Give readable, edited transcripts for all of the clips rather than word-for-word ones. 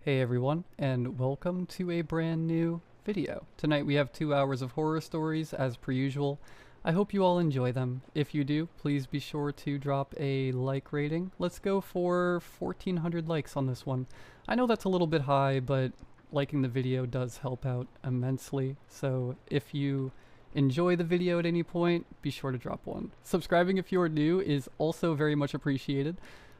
Hey everyone, and welcome to a brand new video. Tonight we have 2 hours of horror stories as per usual. I hope you all enjoy them. If you do, please be sure to drop a like rating. Let's go for 1400 likes on this one. I know that's a little bit high, but liking the video does help out immensely. So if you enjoy the video at any point, be sure to drop one. Subscribing if you are new is also very much appreciated.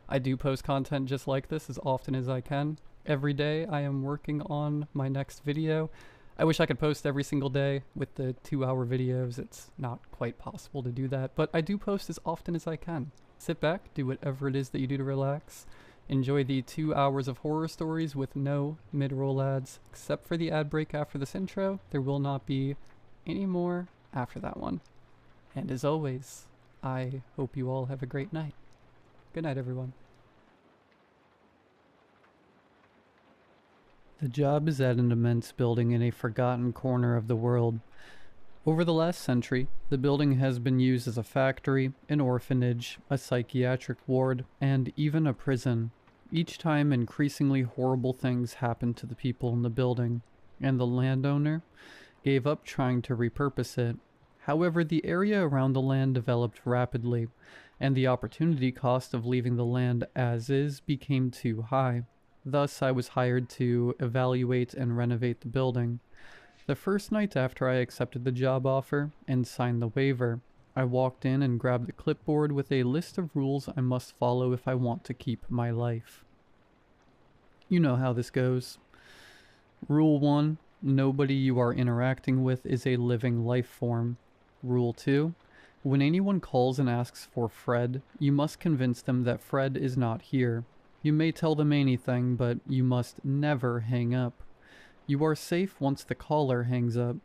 I do post content just like this as often as I can. Every day I am working on my next video. I wish I could post every single day. With the 2-hour videos, it's not quite possible to do that, but I do post as often as I can. Sit back, do whatever it is that you do to relax. Enjoy the 2 hours of horror stories with no mid-roll ads, except for the ad break after this intro. There will not be any more after that one. And as always, I hope you all have a great night. Good night, everyone. The job is at an immense building in a forgotten corner of the world. Over the last century, the building has been used as a factory, an orphanage, a psychiatric ward, and even a prison. Each time, increasingly horrible things happened to the people in the building, and the landowner gave up trying to repurpose it. However, the area around the land developed rapidly, and the opportunity cost of leaving the land as is became too high. Thus, I was hired to evaluate and renovate the building. The first night after I accepted the job offer and signed the waiver, I walked in and grabbed the clipboard with a list of rules I must follow if I want to keep my life. You know how this goes. Rule 1. Nobody you are interacting with is a living life form. Rule 2. When anyone calls and asks for Fred, you must convince them that Fred is not here. You may tell them anything, but you must never hang up. You are safe once the caller hangs up.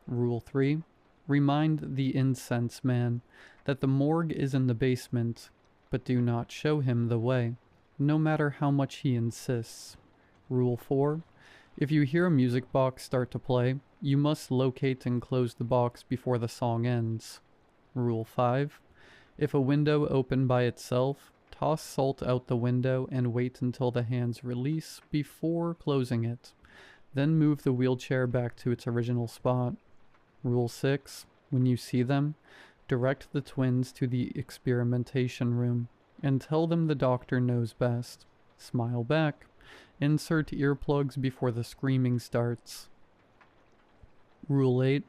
Rule 3. Remind the incense man that the morgue is in the basement, but do not show him the way, no matter how much he insists. Rule 4. If you hear a music box start to play, you must locate and close the box before the song ends. Rule 5. If a window opened by itself, toss salt out the window and wait until the hands release before closing it. Then move the wheelchair back to its original spot. Rule 6. When you see them, direct the twins to the experimentation room and tell them the doctor knows best. Smile back. Insert earplugs before the screaming starts. Rule 8.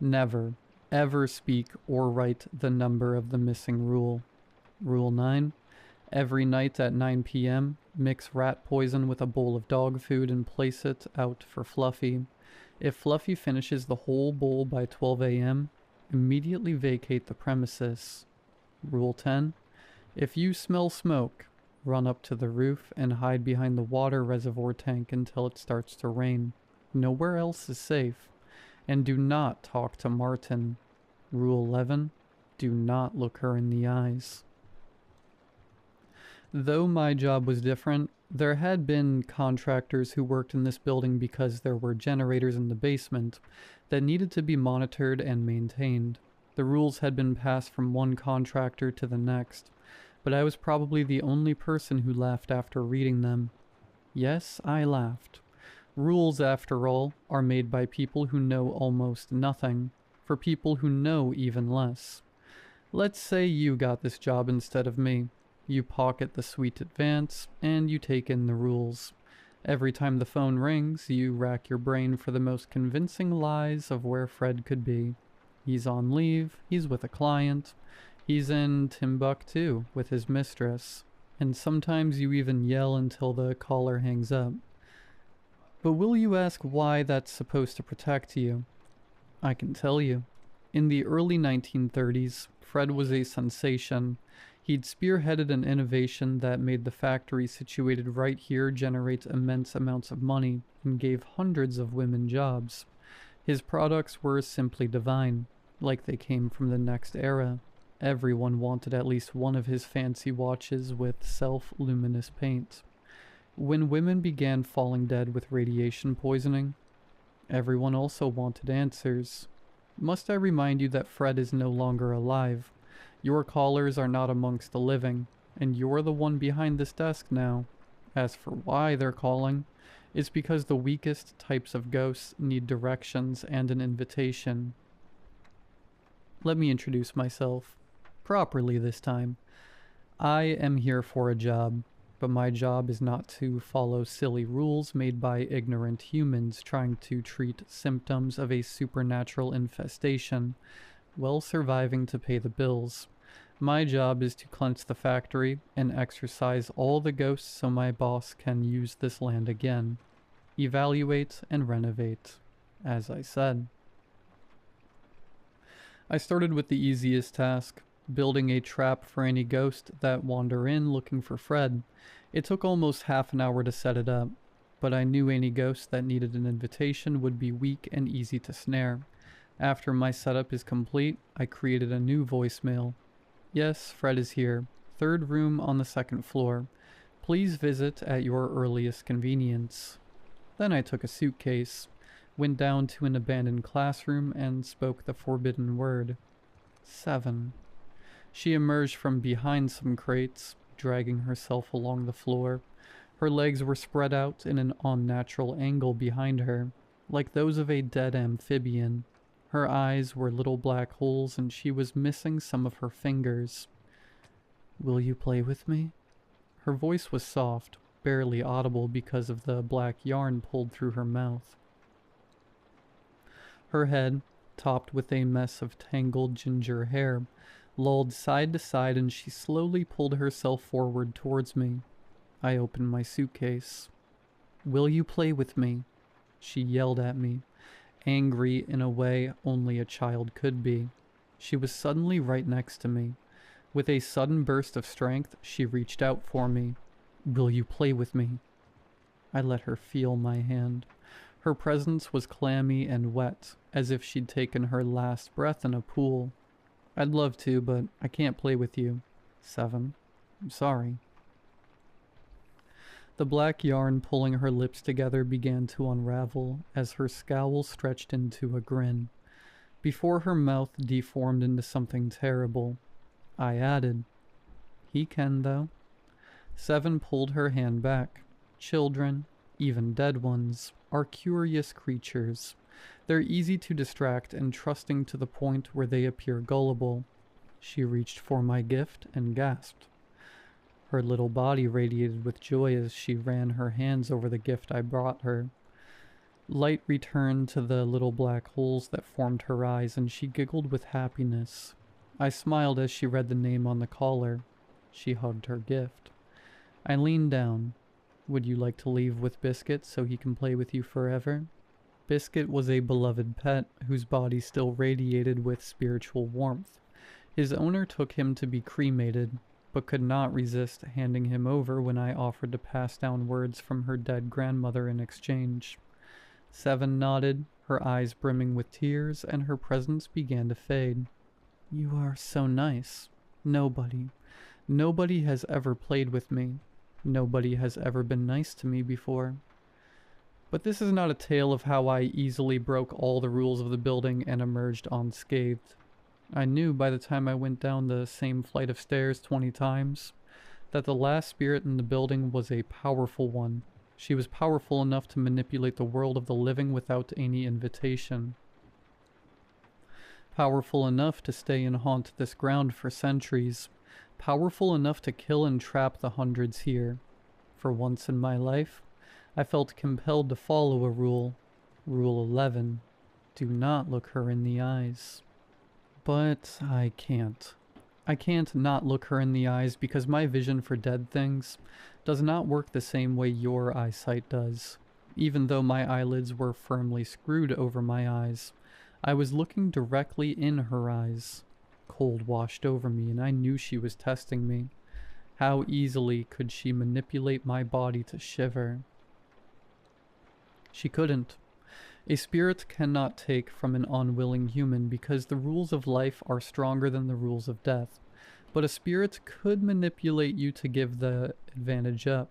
Never, ever speak or write the number of the missing rule. Rule 9. Every night at 9 p.m., mix rat poison with a bowl of dog food and place it out for Fluffy. If Fluffy finishes the whole bowl by 12 a.m., immediately vacate the premises. Rule 10. If you smell smoke, run up to the roof and hide behind the water reservoir tank until it starts to rain. Nowhere else is safe. And do not talk to Martin. Rule 11. Do not look her in the eyes. Though my job was different, there had been contractors who worked in this building because there were generators in the basement that needed to be monitored and maintained. The rules had been passed from one contractor to the next, but I was probably the only person who laughed after reading them. Yes, I laughed. Rules, after all, are made by people who know almost nothing, for people who know even less. Let's say you got this job instead of me. You pocket the sweet advance, and you take in the rules. Every time the phone rings, you rack your brain for the most convincing lies of where Fred could be. He's on leave, he's with a client, he's in Timbuktu with his mistress, and sometimes you even yell until the caller hangs up. But will you ask why that's supposed to protect you? I can tell you. In the early 1930s, Fred was a sensation. He'd spearheaded an innovation that made the factory situated right here generate immense amounts of money and gave hundreds of women jobs. His products were simply divine, like they came from the next era. Everyone wanted at least one of his fancy watches with self-luminous paint. When women began falling dead with radiation poisoning, everyone also wanted answers. Must I remind you that Fred is no longer alive? Your callers are not amongst the living, and you're the one behind this desk now. As for why they're calling, It's because the weakest types of ghosts need directions and an invitation. Let me introduce myself. Properly this time. I am here for a job, but my job is not to follow silly rules made by ignorant humans trying to treat symptoms of a supernatural infestation while surviving to pay the bills. My job is to cleanse the factory and exorcise all the ghosts so my boss can use this land again. Evaluate and renovate, as I said. I started with the easiest task, building a trap for any ghost that wander in looking for Fred. It took almost half an hour to set it up, but I knew any ghost that needed an invitation would be weak and easy to snare. After my setup is complete, I created a new voicemail. Yes, Fred is here. 3rd room on the 2nd floor. Please visit at your earliest convenience. Then I took a suitcase, went down to an abandoned classroom, and spoke the forbidden word. 7. She emerged from behind some crates, dragging herself along the floor. Her legs were spread out in an unnatural angle behind her, like those of a dead amphibian. Her eyes were little black holes, and she was missing some of her fingers. Will you play with me? Her voice was soft, barely audible because of the black yarn pulled through her mouth. Her head, topped with a mess of tangled ginger hair, lolled side to side, and she slowly pulled herself forward towards me. I opened my suitcase. Will you play with me? She yelled at me, angry in a way only a child could be. She was suddenly right next to me. With a sudden burst of strength, she reached out for me. Will you play with me? I let her feel my hand. Her presence was clammy and wet, as if she'd taken her last breath in a pool. I'd love to, but I can't play with you. 7. I'm sorry. The black yarn pulling her lips together began to unravel as her scowl stretched into a grin. Before her mouth deformed into something terrible, I added, He can, though. 7 pulled her hand back. Children, even dead ones, are curious creatures. They're easy to distract and trusting to the point where they appear gullible. She reached for my gift and gasped. Her little body radiated with joy as she ran her hands over the gift I brought her. Light returned to the little black holes that formed her eyes, and she giggled with happiness. I smiled as she read the name on the collar. She hugged her gift. I leaned down. Would you like to leave with Biscuit so he can play with you forever? Biscuit was a beloved pet whose body still radiated with spiritual warmth. His owner took him to be cremated, but could not resist handing him over when I offered to pass down words from her dead grandmother in exchange. 7 nodded, her eyes brimming with tears, and her presence began to fade. You are so nice. Nobody has ever played with me. Nobody has ever been nice to me before. But this is not a tale of how I easily broke all the rules of the building and emerged unscathed. I knew by the time I went down the same flight of stairs 20 times that the last spirit in the building was a powerful one. She was powerful enough to manipulate the world of the living without any invitation. Powerful enough to stay and haunt this ground for centuries. Powerful enough to kill and trap the hundreds here. For once in my life, I felt compelled to follow a rule. Rule 11. Do not look her in the eyes. But I can't. I can't not look her in the eyes because my vision for dead things does not work the same way your eyesight does. Even though my eyelids were firmly screwed over my eyes, I was looking directly in her eyes. Cold washed over me, and I knew she was testing me. How easily could she manipulate my body to shiver? She couldn't. A spirit cannot take from an unwilling human because the rules of life are stronger than the rules of death. But a spirit could manipulate you to give the advantage up.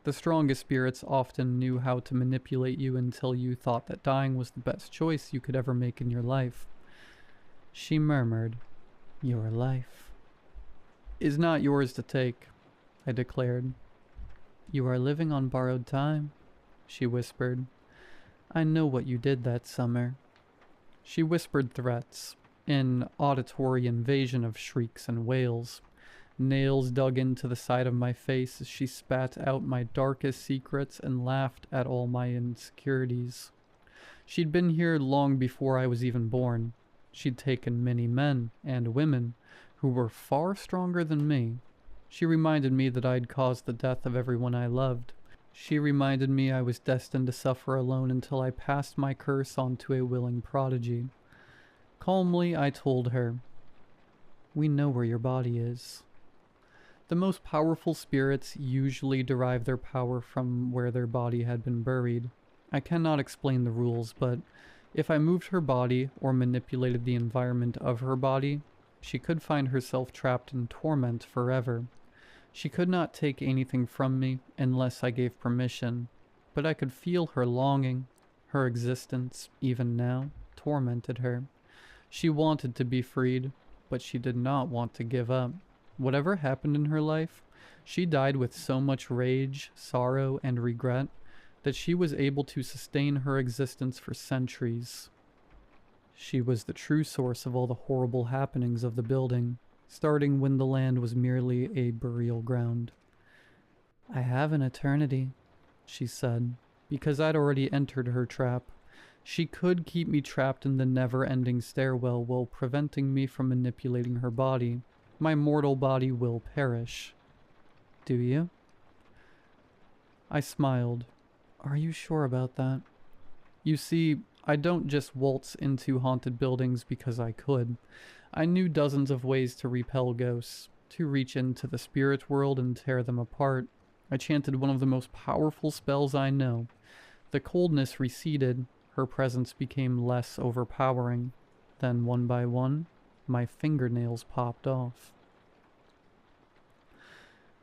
The strongest spirits often knew how to manipulate you until you thought that dying was the best choice you could ever make in your life. She murmured, Your life is not yours to take, I declared. You are living on borrowed time. she whispered. I know what you did that summer. She whispered threats, an auditory invasion of shrieks and wails. Nails dug into the side of my face as she spat out my darkest secrets and laughed at all my insecurities. She'd been here long before I was even born. She'd taken many men and women who were far stronger than me. She reminded me that I'd caused the death of everyone I loved. She reminded me I was destined to suffer alone until I passed my curse on to a willing prodigy. Calmly, I told her, "We know where your body is." The most powerful spirits usually derive their power from where their body had been buried. I cannot explain the rules, but if I moved her body or manipulated the environment of her body, she could find herself trapped in torment forever. She could not take anything from me unless I gave permission, but I could feel her longing. Her existence, even now, tormented her. She wanted to be freed, but she did not want to give up. Whatever happened in her life, she died with so much rage, sorrow, and regret that she was able to sustain her existence for centuries. She was the true source of all the horrible happenings of the building, starting when the land was merely a burial ground. I have an eternity, she said, because I'd already entered her trap. She could keep me trapped in the never-ending stairwell while preventing me from manipulating her body. My mortal body will perish. Do you? I smiled. Are you sure about that? You see, I don't just waltz into haunted buildings because I could. I knew dozens of ways to repel ghosts, to reach into the spirit world and tear them apart. I chanted one of the most powerful spells I know. The coldness receded, her presence became less overpowering. Then, one by one, my fingernails popped off.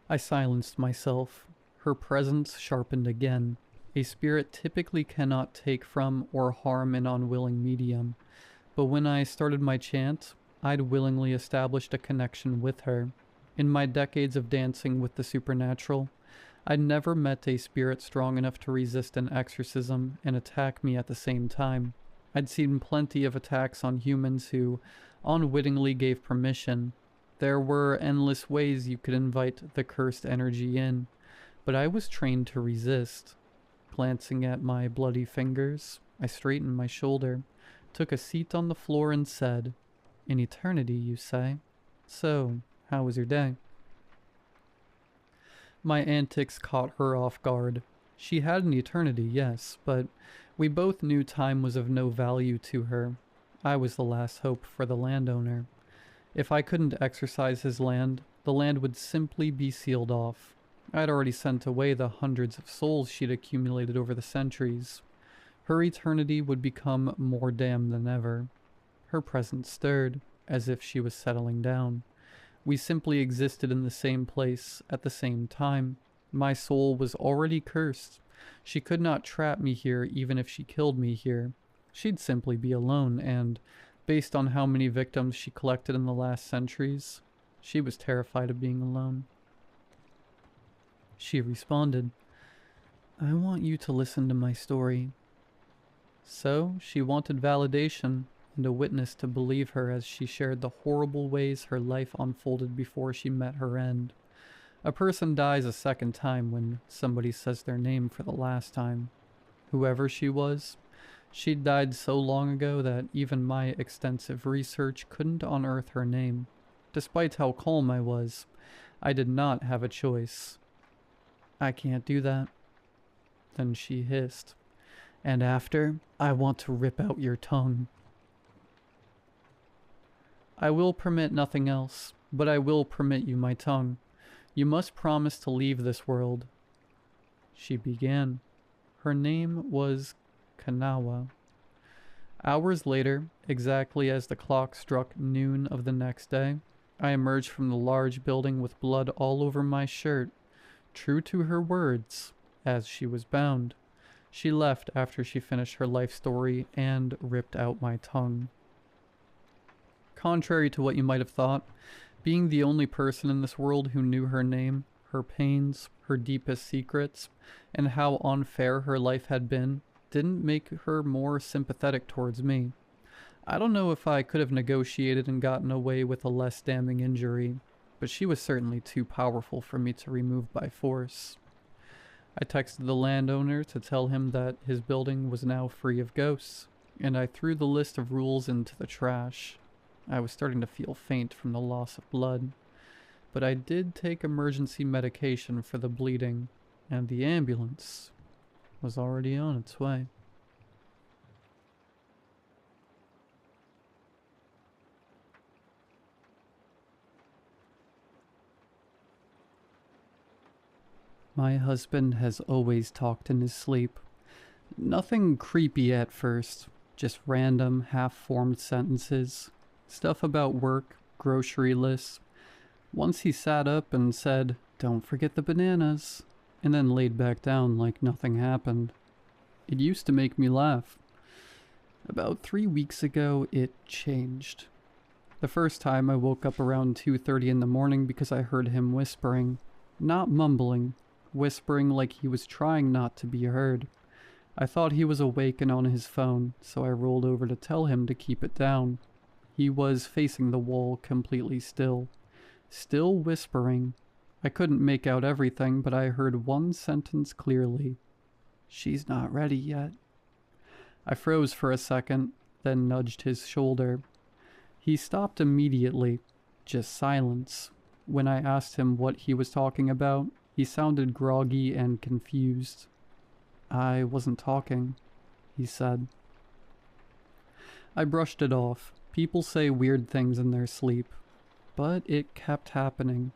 I silenced myself. Her presence sharpened again. A spirit typically cannot take from or harm an unwilling medium, but when I started my chant, I'd willingly established a connection with her. In my decades of dancing with the supernatural, I'd never met a spirit strong enough to resist an exorcism and attack me at the same time. I'd seen plenty of attacks on humans who unwittingly gave permission. There were endless ways you could invite the cursed energy in, but I was trained to resist. Glancing at my bloody fingers, I straightened my shoulder, took a seat on the floor and said, "An eternity, you say? So, how was your day?" My antics caught her off guard. She had an eternity, yes, but we both knew time was of no value to her. I was the last hope for the landowner. If I couldn't exercise his land, the land would simply be sealed off. I'd already sent away the hundreds of souls she'd accumulated over the centuries. Her eternity would become more damned than ever. Her presence stirred, as if she was settling down. We simply existed in the same place at the same time. My soul was already cursed. She could not trap me here even if she killed me here. She'd simply be alone, and, based on how many victims she collected in the last centuries, she was terrified of being alone. She responded, "I want you to listen to my story." So, she wanted validation and a witness to believe her as she shared the horrible ways her life unfolded before she met her end. A person dies a second time when somebody says their name for the last time. Whoever she was, she'd died so long ago that even my extensive research couldn't unearth her name. Despite how calm I was, I did not have a choice. "I can't do that." Then she hissed, "And after, I want to rip out your tongue." "I will permit nothing else, but I will permit you my tongue. You must promise to leave this world." She began. Her name was Kanawa. Hours later, exactly as the clock struck noon of the next day, I emerged from the large building with blood all over my shirt. True to her words, as she was bound, she left after she finished her life story and ripped out my tongue. Contrary to what you might have thought, being the only person in this world who knew her name, her pains, her deepest secrets, and how unfair her life had been didn't make her more sympathetic towards me. I don't know if I could have negotiated and gotten away with a less damning injury, but she was certainly too powerful for me to remove by force. I texted the landowner to tell him that his building was now free of ghosts, and I threw the list of rules into the trash. I was starting to feel faint from the loss of blood, but I did take emergency medication for the bleeding, and the ambulance was already on its way. My husband has always talked in his sleep. Nothing creepy at first, just random, half-formed sentences. Stuff about work, grocery lists. Once he sat up and said, "Don't forget the bananas," and then laid back down like nothing happened. It used to make me laugh. About 3 weeks ago, it changed. The first time I woke up around 2:30 in the morning because I heard him whispering. Not mumbling. Whispering like he was trying not to be heard. I thought he was awake and on his phone, so I rolled over to tell him to keep it down. He was facing the wall, completely still. Still whispering. I couldn't make out everything, but I heard one sentence clearly. "She's not ready yet." I froze for a second, then nudged his shoulder. He stopped immediately. Just silence. When I asked him what he was talking about, he sounded groggy and confused. "I wasn't talking," he said. I brushed it off. People say weird things in their sleep. But it kept happening.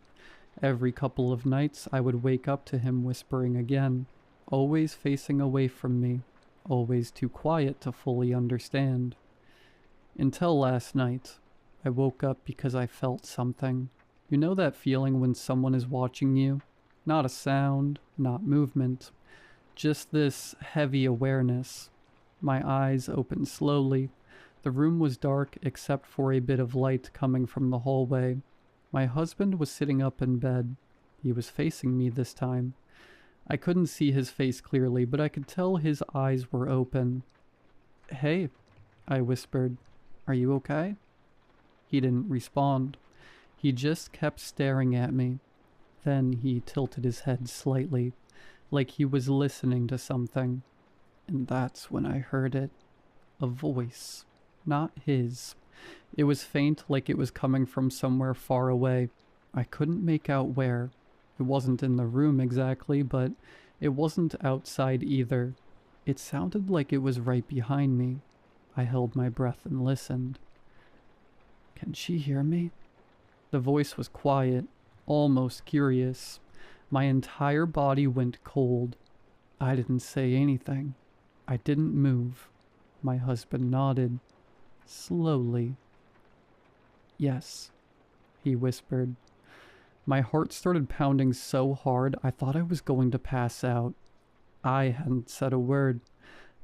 Every couple of nights I would wake up to him whispering again, always facing away from me, always too quiet to fully understand. Until last night, I woke up because I felt something. You know that feeling when someone is watching you? Not a sound, not movement, just this heavy awareness. My eyes opened slowly. The room was dark except for a bit of light coming from the hallway. My husband was sitting up in bed. He was facing me this time. I couldn't see his face clearly, but I could tell his eyes were open. "Hey," I whispered. "Are you okay?" He didn't respond. He just kept staring at me. Then he tilted his head slightly, like he was listening to something. And that's when I heard it. A voice. Not his. It was faint, like it was coming from somewhere far away. I couldn't make out where. It wasn't in the room exactly, but it wasn't outside either. It sounded like it was right behind me. I held my breath and listened. "Can she hear me?" The voice was quiet. Almost curious. My entire body went cold. I didn't say anything. I didn't move. My husband nodded. Slowly. "Yes," he whispered. My heart started pounding so hard I thought I was going to pass out. I hadn't said a word.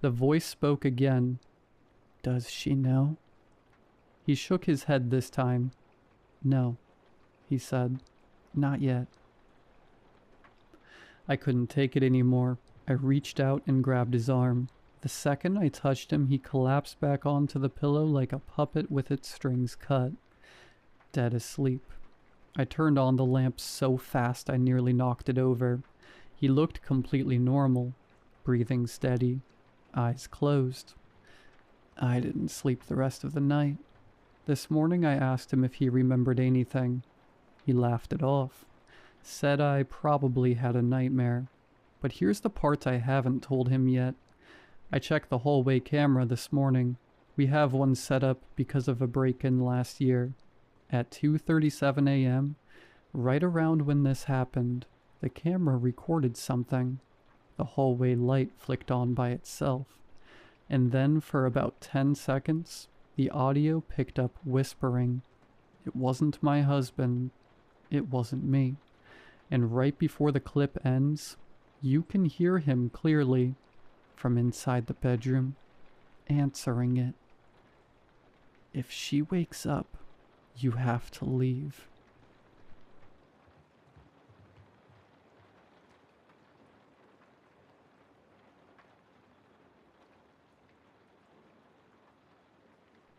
The voice spoke again. "Does she know?" He shook his head this time. "No," he said. "Not yet." I couldn't take it anymore. I reached out and grabbed his arm. The second I touched him, he collapsed back onto the pillow like a puppet with its strings cut. Dead asleep. I turned on the lamp so fast I nearly knocked it over. He looked completely normal, breathing steady, eyes closed. I didn't sleep the rest of the night. This morning I asked him if he remembered anything. He laughed it off. Said I probably had a nightmare. But here's the part I haven't told him yet. I checked the hallway camera this morning. We have one set up because of a break-in last year. At 2:37 a.m., right around when this happened, the camera recorded something. The hallway light flicked on by itself. And then for about 10 seconds, the audio picked up whispering. It wasn't my husband. It wasn't me. And right before the clip ends, you can hear him clearly from inside the bedroom, answering it. "If she wakes up, you have to leave."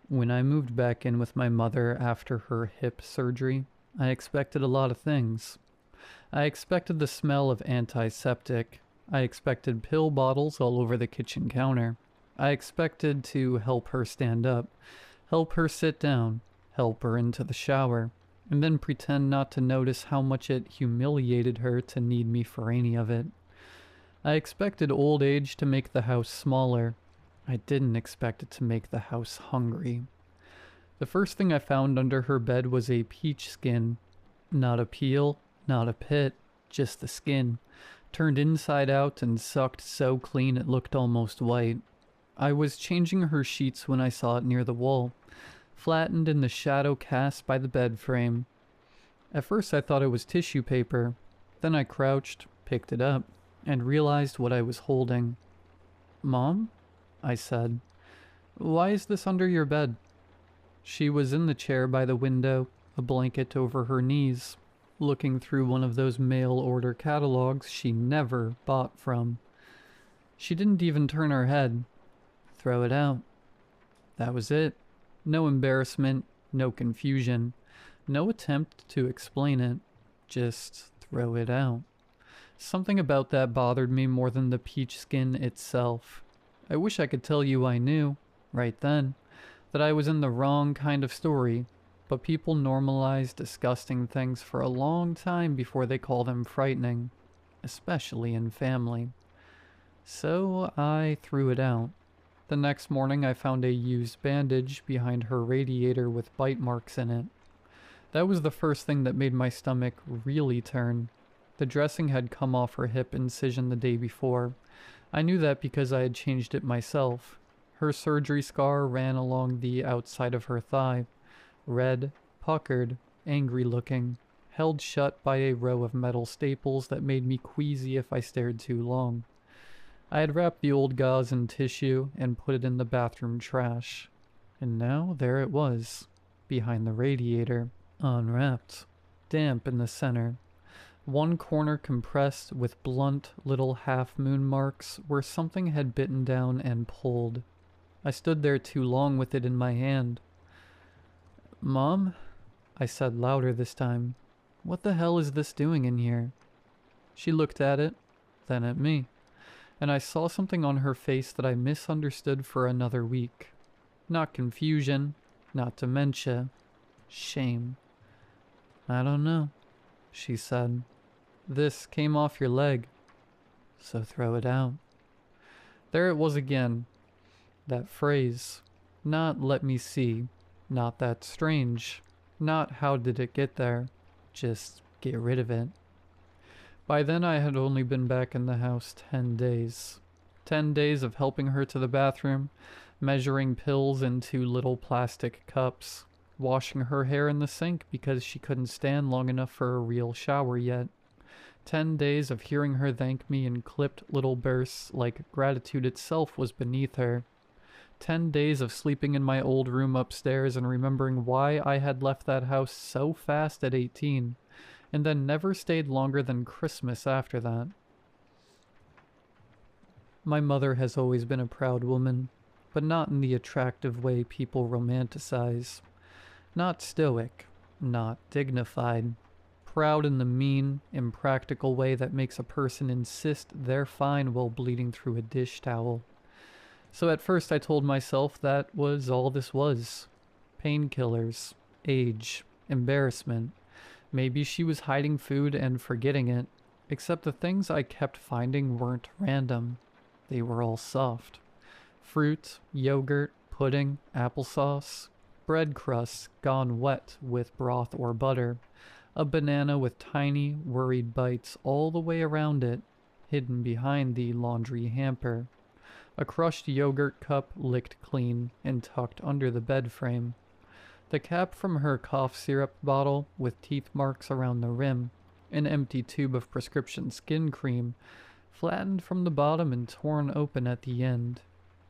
When I moved back in with my mother after her hip surgery, I expected a lot of things. I expected the smell of antiseptic. I expected pill bottles all over the kitchen counter. I expected to help her stand up, help her sit down, help her into the shower, and then pretend not to notice how much it humiliated her to need me for any of it. I expected old age to make the house smaller. I didn't expect it to make the house hungry. The first thing I found under her bed was a peach skin. Not a peel, not a pit, just the skin, turned inside out and sucked so clean it looked almost white. I was changing her sheets when I saw it near the wall, flattened in the shadow cast by the bed frame. At first I thought it was tissue paper. Then I crouched, picked it up, and realized what I was holding. "Mom?" I said. "Why is this under your bed?" She was in the chair by the window, a blanket over her knees, looking through one of those mail-order catalogs she never bought from. She didn't even turn her head. Throw it out. That was it. No embarrassment, no confusion, no attempt to explain it. Just throw it out. Something about that bothered me more than the peach skin itself. I wish I could tell you I knew, right then, that I was in the wrong kind of story, but people normalize disgusting things for a long time before they call them frightening, especially in family. So I threw it out. The next morning I found a used bandage behind her radiator with bite marks in it. That was the first thing that made my stomach really turn. The dressing had come off her hip incision the day before. I knew that because I had changed it myself. Her surgery scar ran along the outside of her thigh, red, puckered, angry looking, held shut by a row of metal staples that made me queasy if I stared too long. I had wrapped the old gauze in tissue and put it in the bathroom trash. And now there it was, behind the radiator, unwrapped, damp in the center. One corner compressed with blunt little half-moon marks where something had bitten down and pulled. I stood there too long with it in my hand. "Mom?" I said louder this time. "What the hell is this doing in here?" She looked at it, then at me, and I saw something on her face that I misunderstood for another week. Not confusion, not dementia, shame. "I don't know," she said. "This came off your leg, so throw it out." There it was again. That phrase. Not "let me see." Not "that's strange." Not "how did it get there." Just get rid of it. By then I had only been back in the house 10 days. 10 days of helping her to the bathroom, measuring pills into little plastic cups, washing her hair in the sink because she couldn't stand long enough for a real shower yet. 10 days of hearing her thank me in clipped little bursts like gratitude itself was beneath her. 10 days of sleeping in my old room upstairs and remembering why I had left that house so fast at 18, and then never stayed longer than Christmas after that. My mother has always been a proud woman, but not in the attractive way people romanticize. Not stoic, not dignified. Proud in the mean, impractical way that makes a person insist they're fine while bleeding through a dish towel. So at first I told myself that was all this was. Painkillers, age, embarrassment. Maybe she was hiding food and forgetting it, except the things I kept finding weren't random. They were all soft. Fruit, yogurt, pudding, applesauce, bread crusts gone wet with broth or butter, a banana with tiny, worried bites all the way around it, hidden behind the laundry hamper. A crushed yogurt cup licked clean and tucked under the bed frame. The cap from her cough syrup bottle with teeth marks around the rim. An empty tube of prescription skin cream, flattened from the bottom and torn open at the end.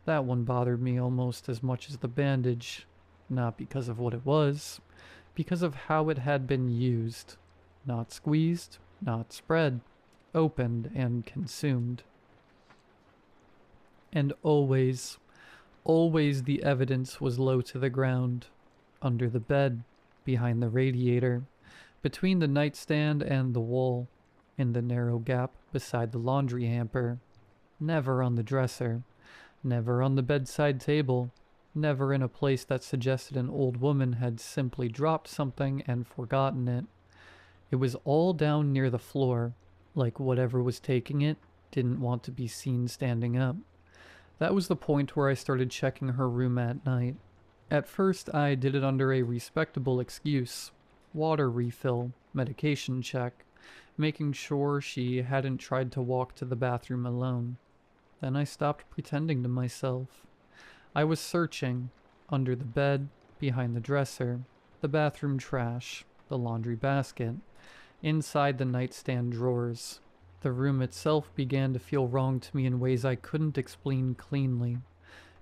That one bothered me almost as much as the bandage. Not because of what it was, because of how it had been used. Not squeezed, not spread, opened and consumed. And always, Always the evidence was low to the ground. Under the bed, behind the radiator, between the nightstand and the wall, in the narrow gap beside the laundry hamper. Never on the dresser, never on the bedside table, never in a place that suggested an old woman had simply dropped something and forgotten it. It was all down near the floor, like whatever was taking it didn't want to be seen standing up. That was the point where I started checking her room at night. At first, I did it under a respectable excuse. Water refill, medication check, making sure she hadn't tried to walk to the bathroom alone. Then I stopped pretending to myself. I was searching, under the bed, behind the dresser, the bathroom trash, the laundry basket, inside the nightstand drawers. The room itself began to feel wrong to me in ways I couldn't explain cleanly.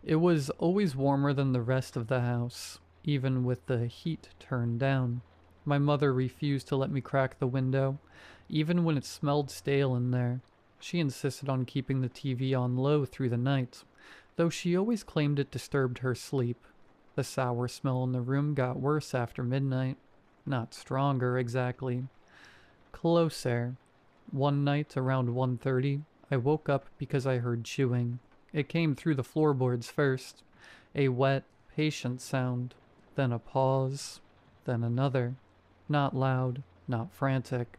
It was always warmer than the rest of the house, even with the heat turned down. My mother refused to let me crack the window, even when it smelled stale in there. She insisted on keeping the TV on low through the night, though she always claimed it disturbed her sleep. The sour smell in the room got worse after midnight. Not stronger, exactly. Closer. One night around 1:30, I woke up because I heard chewing. It came through the floorboards first. A wet, patient sound. Then a pause. Then another. Not loud, not frantic.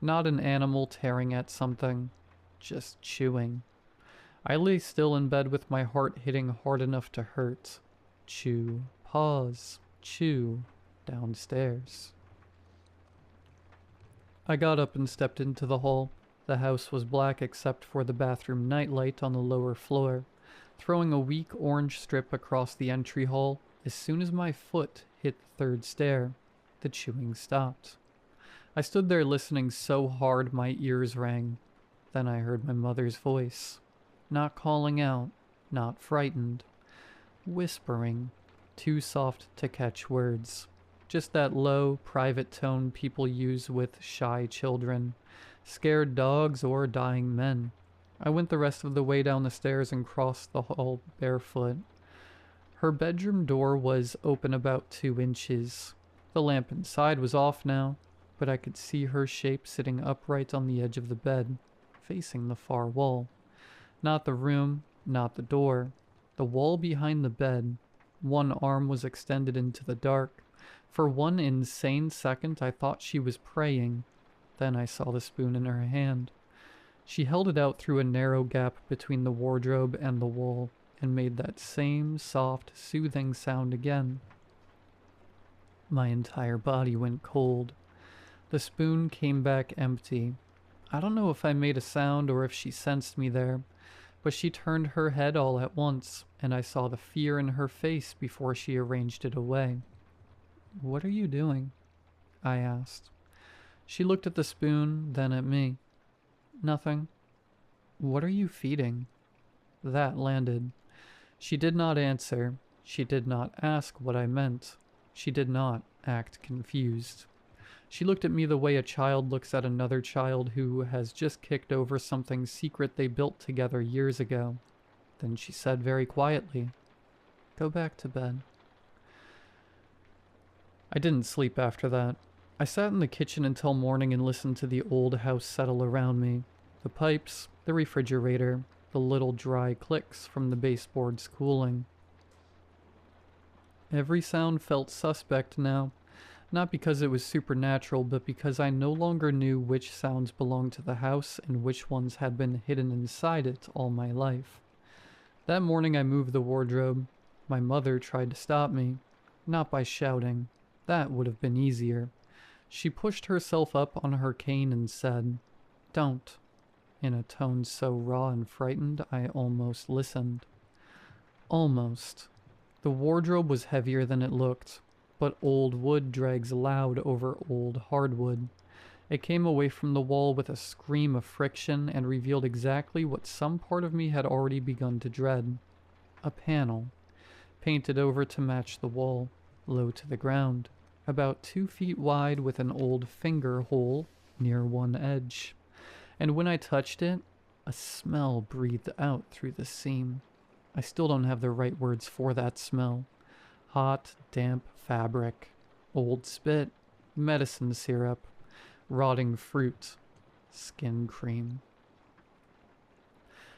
Not an animal tearing at something. Just chewing. I lay still in bed with my heart hitting hard enough to hurt. Chew. Pause. Chew. Downstairs. I got up and stepped into the hall. The house was black except for the bathroom nightlight on the lower floor, throwing a weak orange strip across the entry hall. As soon as my foot hit the third stair, the chewing stopped. I stood there listening so hard my ears rang. Then I heard my mother's voice. Not calling out, not frightened. Whispering, too soft to catch words. Just that low, private tone people use with shy children, scared dogs, or dying men. I went the rest of the way down the stairs and crossed the hall barefoot. Her bedroom door was open about 2 inches. The lamp inside was off now, but I could see her shape sitting upright on the edge of the bed, facing the far wall. Not the room, not the door. The wall behind the bed. One arm was extended into the dark. For one insane second, I thought she was praying. Then I saw the spoon in her hand. She held it out through a narrow gap between the wardrobe and the wall, and made that same soft, soothing sound again. My entire body went cold. The spoon came back empty. I don't know if I made a sound or if she sensed me there, but she turned her head all at once, and I saw the fear in her face before she arranged it away. "What are you doing?" I asked. She looked at the spoon, then at me. "Nothing." "What are you feeding?" That landed. She did not answer. She did not ask what I meant. She did not act confused. She looked at me the way a child looks at another child who has just kicked over something secret they built together years ago. Then she said very quietly, "Go back to bed." I didn't sleep after that. I sat in the kitchen until morning and listened to the old house settle around me. The pipes, the refrigerator, the little dry clicks from the baseboards cooling. Every sound felt suspect now, not because it was supernatural, but because I no longer knew which sounds belonged to the house and which ones had been hidden inside it all my life. That morning I moved the wardrobe. My mother tried to stop me, not by shouting. That would have been easier. She pushed herself up on her cane and said, "Don't," in a tone so raw and frightened I almost listened. Almost. The wardrobe was heavier than it looked, but old wood drags loud over old hardwood. It came away from the wall with a scream of friction and revealed exactly what some part of me had already begun to dread. A panel, painted over to match the wall, low to the ground, about 2 feet wide with an old finger hole near one edge. And when I touched it, a smell breathed out through the seam. I still don't have the right words for that smell. Hot, damp fabric, old spit, medicine syrup, rotting fruit, skin cream.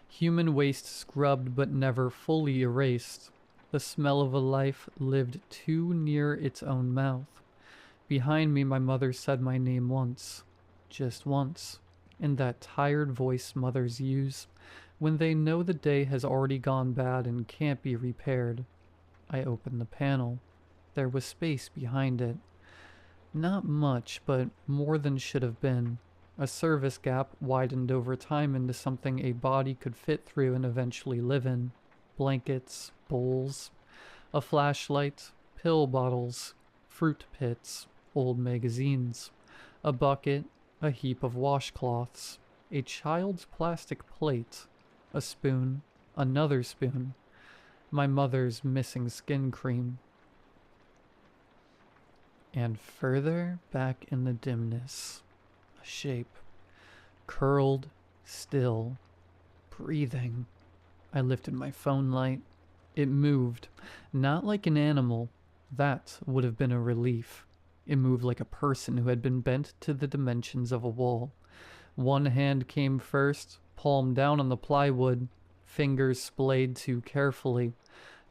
Human waste scrubbed but never fully erased. The smell of a life lived too near its own mouth. Behind me, my mother said my name once. Just once. In that tired voice mothers use when they know the day has already gone bad and can't be repaired. I opened the panel. There was space behind it. Not much, but more than should have been. A service gap widened over time into something a body could fit through and eventually live in. Blankets, bowls, a flashlight, pill bottles, fruit pits, old magazines, a bucket, a heap of washcloths, a child's plastic plate, a spoon, another spoon, my mother's missing skin cream. And further back in the dimness, a shape, curled, still, breathing. I lifted my phone light. It moved, not like an animal. That would have been a relief. It moved like a person who had been bent to the dimensions of a wall. One hand came first, palm down on the plywood, fingers splayed too carefully,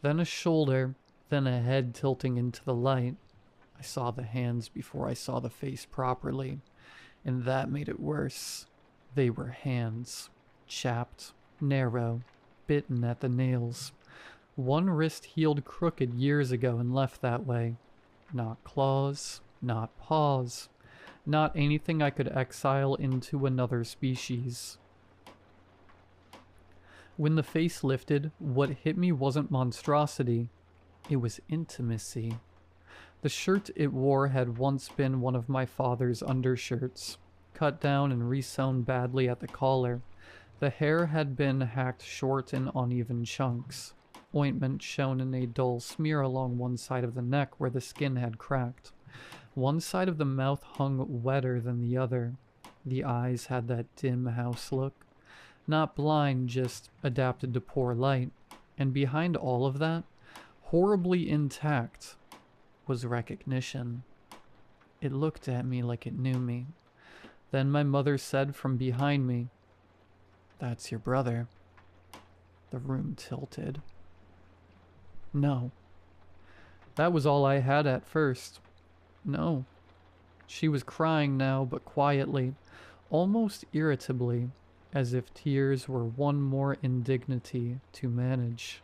then a shoulder, then a head tilting into the light. I saw the hands before I saw the face properly, and that made it worse. They were hands, chapped, narrow, bitten at the nails. One wrist healed crooked years ago and left that way. Not claws, not paws, not anything I could exile into another species. When the face lifted, what hit me wasn't monstrosity. It was intimacy. The shirt it wore had once been one of my father's undershirts, cut down and resewn badly at the collar. The hair had been hacked short in uneven chunks. Ointment shone in a dull smear along one side of the neck where the skin had cracked. One side of the mouth hung wetter than the other. The eyes had that dim house look. Not blind, just adapted to poor light. And behind all of that, horribly intact, was recognition. It looked at me like it knew me. Then my mother said from behind me, "That's your brother." The room tilted. No. That was all I had at first. No. She was crying now, but quietly, almost irritably, as if tears were one more indignity to manage.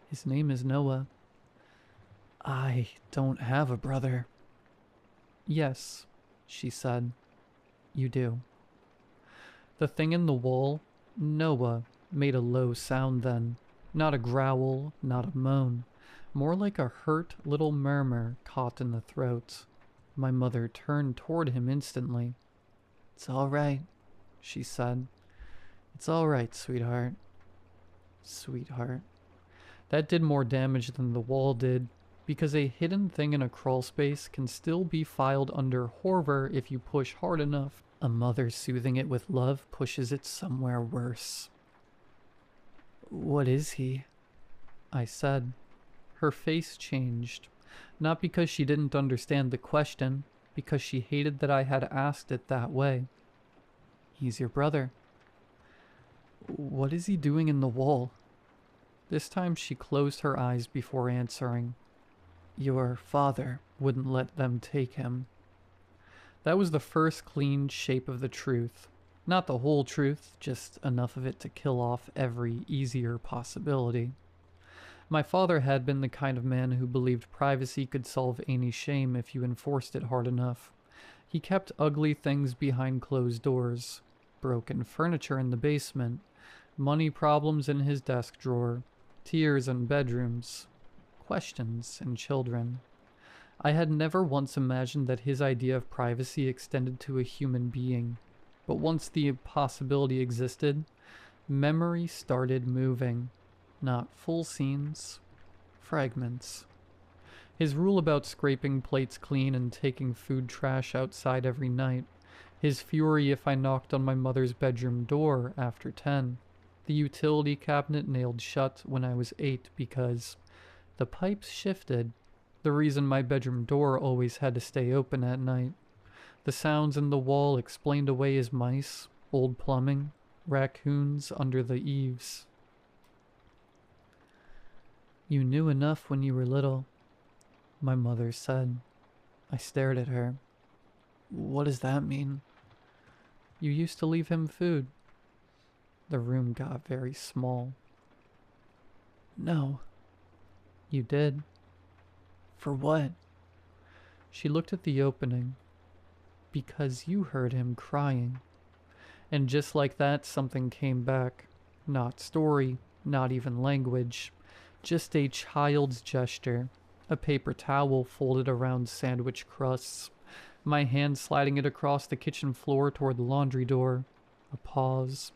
"His name is Noah." "I don't have a brother." "Yes," she said. "You do." The thing in the wall, Noah, made a low sound then. Not a growl, not a moan. More like a hurt little murmur caught in the throat. My mother turned toward him instantly. "It's all right," she said. "It's all right, sweetheart." Sweetheart. That did more damage than the wall did, because a hidden thing in a crawl space can still be filed under horror if you push hard enough. A mother soothing it with love pushes it somewhere worse. "What is he?" I said. Her face changed, not because she didn't understand the question, because she hated that I had asked it that way. "He's your brother." "What is he doing in the wall?" This time she closed her eyes before answering. "Your father wouldn't let them take him." That was the first clean shape of the truth. Not the whole truth, just enough of it to kill off every easier possibility. My father had been the kind of man who believed privacy could solve any shame if you enforced it hard enough. He kept ugly things behind closed doors. Broken furniture in the basement. Money problems in his desk drawer. Tears in bedrooms. Questions in children. I had never once imagined that his idea of privacy extended to a human being. But once the possibility existed, memory started moving. Not full scenes, fragments. His rule about scraping plates clean and taking food trash outside every night. His fury if I knocked on my mother's bedroom door after 10. The utility cabinet nailed shut when I was 8 because the pipes shifted. The reason my bedroom door always had to stay open at night. The sounds in the wall explained away as mice, old plumbing, raccoons under the eaves. "You knew enough when you were little," my mother said. I stared at her. "What does that mean?" "You used to leave him food." The room got very small. "No." "You did." "For what?" She looked at the opening. "Because you heard him crying." And just like that, something came back. Not story, not even language. Just a child's gesture. A paper towel folded around sandwich crusts. My hand sliding it across the kitchen floor toward the laundry door. A pause.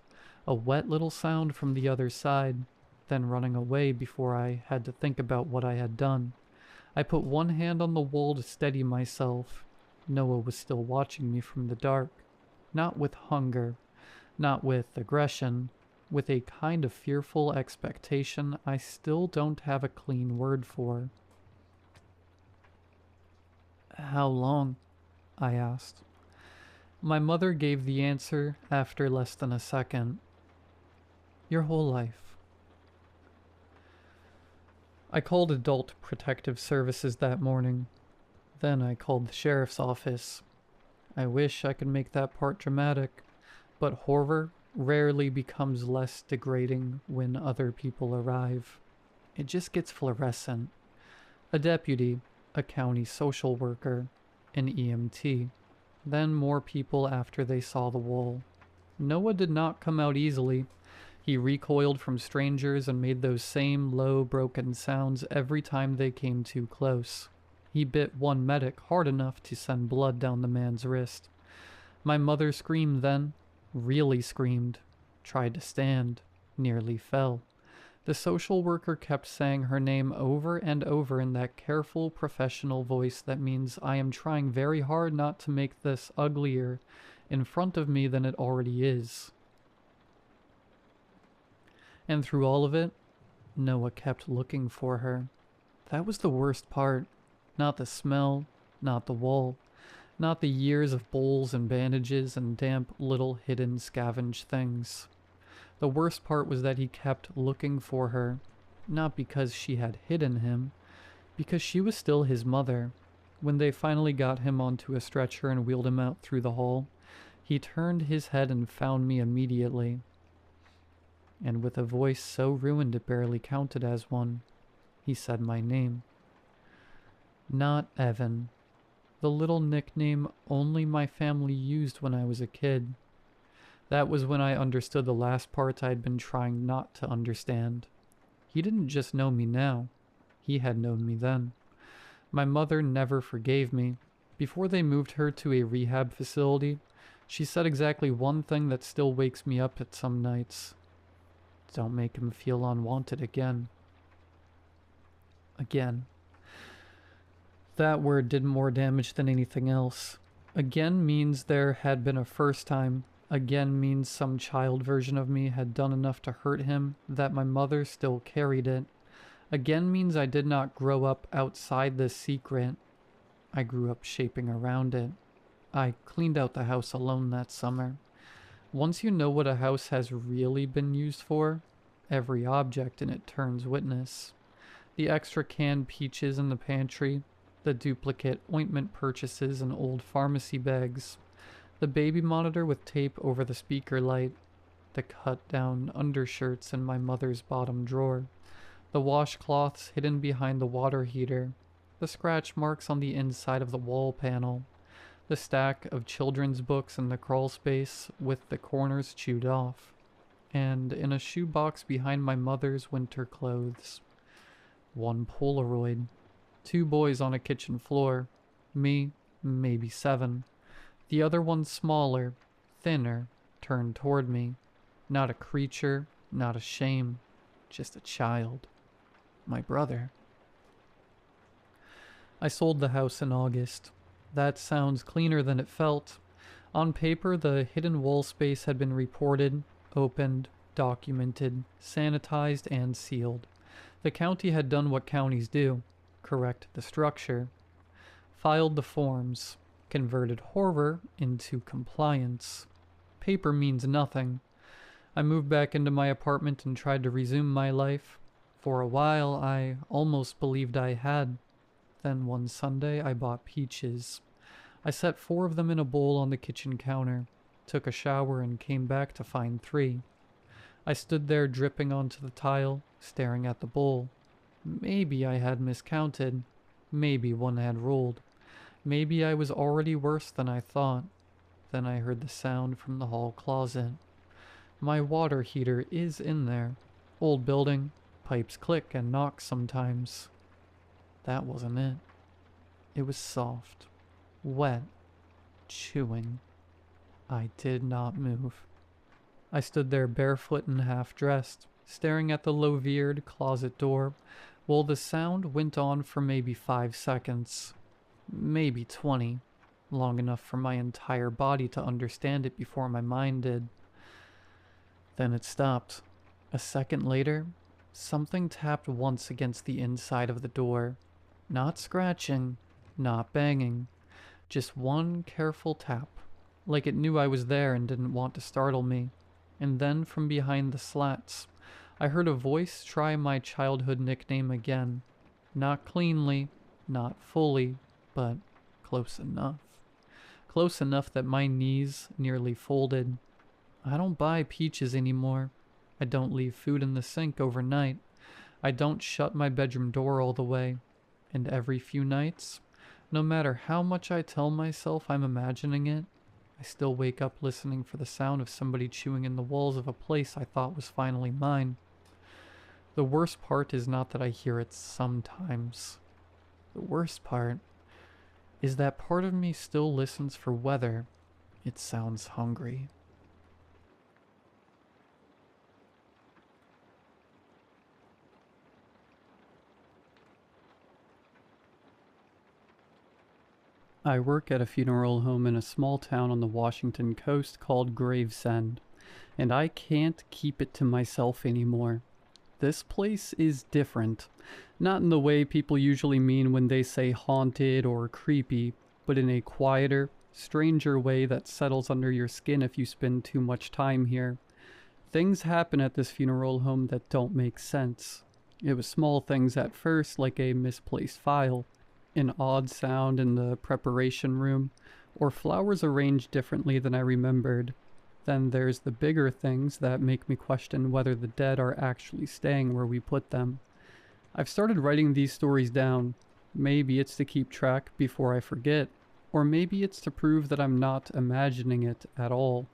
A wet little sound from the other side. Then running away before I had to think about what I had done. I put one hand on the wall to steady myself. Noah was still watching me from the dark. Not with hunger. Not with aggression. With a kind of fearful expectation I still don't have a clean word for. "How long?" I asked. My mother gave the answer after less than a second. "Your whole life." I called Adult Protective Services that morning. Then I called the sheriff's office. I wish I could make that part dramatic, but horror rarely becomes less degrading when other people arrive. It just gets fluorescent. A deputy, a county social worker, an EMT, then more people after they saw the wall. Noah did not come out easily. He recoiled from strangers and made those same low, broken sounds every time they came too close. He bit one medic hard enough to send blood down the man's wrist. My mother screamed then, really screamed, tried to stand, nearly fell. The social worker kept saying her name over and over in that careful, professional voice that means I am trying very hard not to make this uglier in front of me than it already is. And through all of it, Noah kept looking for her. That was the worst part. Not the smell, not the wall, not the years of bowls and bandages and damp little hidden scavenged things. The worst part was that he kept looking for her, not because she had hidden him, because she was still his mother. When they finally got him onto a stretcher and wheeled him out through the hall, he turned his head and found me immediately. And with a voice so ruined it barely counted as one, he said my name. Not Evan, the little nickname only my family used when I was a kid. That was when I understood the last part I'd been trying not to understand. He didn't just know me now. He had known me then. My mother never forgave me. Before they moved her to a rehab facility, she said exactly one thing that still wakes me up at some nights. Don't make him feel unwanted again. Again. That word did more damage than anything else. Again means there had been a first time. Again means some child version of me had done enough to hurt him that my mother still carried it. Again means I did not grow up outside this secret. I grew up shaping around it. I cleaned out the house alone that summer. Once you know what a house has really been used for, every object in it turns witness. The extra canned peaches in the pantry, the duplicate ointment purchases in old pharmacy bags, the baby monitor with tape over the speaker light, the cut-down undershirts in my mother's bottom drawer, the washcloths hidden behind the water heater, the scratch marks on the inside of the wall panel, the stack of children's books in the crawl space with the corners chewed off, and in a shoebox behind my mother's winter clothes. One Polaroid. 2 boys on a kitchen floor. Me, maybe 7. The other one smaller, thinner, turned toward me. Not a creature, not a shame, just a child. My brother. I sold the house in August. That sounds cleaner than it felt. On paper, the hidden wall space had been reported, opened, documented, sanitized, and sealed. The county had done what counties do: correct the structure, filed the forms, converted horror into compliance. Paper means nothing. I moved back into my apartment and tried to resume my life. For a while, I almost believed I had. Then one Sunday, I bought peaches. I set 4 of them in a bowl on the kitchen counter, took a shower, and came back to find 3. I stood there dripping onto the tile, staring at the bowl. Maybe I had miscounted. Maybe one had rolled. Maybe I was already worse than I thought. Then I heard the sound from the hall closet. My water heater is in there. Old building. Pipes click and knock sometimes. That wasn't it. It was soft, wet, chewing. I did not move. I stood there barefoot and half-dressed, staring at the low-veered closet door, while the sound went on for maybe 5 seconds. Maybe 20. Long enough for my entire body to understand it before my mind did. Then it stopped. A second later, something tapped once against the inside of the door. Not scratching, not banging, just one careful tap, like it knew I was there and didn't want to startle me. And then from behind the slats, I heard a voice try my childhood nickname again. Not cleanly, not fully, but close enough. Close enough that my knees nearly folded. I don't buy peaches anymore. I don't leave food in the sink overnight. I don't shut my bedroom door all the way. And every few nights, no matter how much I tell myself I'm imagining it, I still wake up listening for the sound of somebody chewing in the walls of a place I thought was finally mine. The worst part is not that I hear it sometimes. The worst part is that part of me still listens for whether it sounds hungry. I work at a funeral home in a small town on the Washington coast called Gravesend, and I can't keep it to myself anymore. This place is different, not in the way people usually mean when they say haunted or creepy, but in a quieter, stranger way that settles under your skin if you spend too much time here. Things happen at this funeral home that don't make sense. It was small things at first, like a misplaced file, an odd sound in the preparation room, or flowers arranged differently than I remembered. Then there's the bigger things that make me question whether the dead are actually staying where we put them. I've started writing these stories down. Maybe it's to keep track before I forget, or maybe it's to prove that I'm not imagining it at all.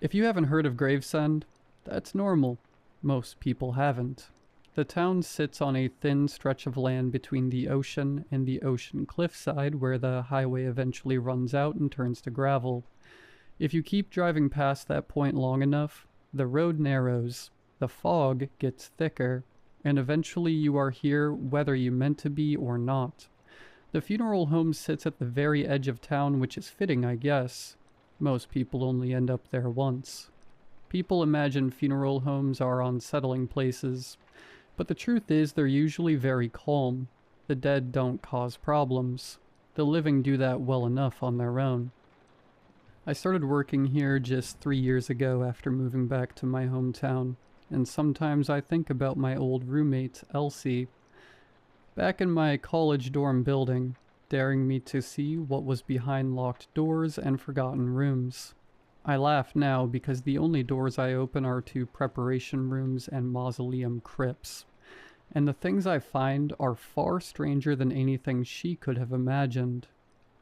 If you haven't heard of Gravesend, that's normal. Most people haven't. The town sits on a thin stretch of land between the ocean and the ocean cliffside where the highway eventually runs out and turns to gravel. If you keep driving past that point long enough, the road narrows, the fog gets thicker, and eventually you are here whether you meant to be or not. The funeral home sits at the very edge of town, which is fitting, I guess. Most people only end up there once. People imagine funeral homes are unsettling places, but the truth is they're usually very calm. The dead don't cause problems. The living do that well enough on their own. I started working here just 3 years ago after moving back to my hometown, and sometimes I think about my old roommate, Elsie, back in my college dorm building, daring me to see what was behind locked doors and forgotten rooms. I laugh now because the only doors I open are to preparation rooms and mausoleum crypts, and the things I find are far stranger than anything she could have imagined.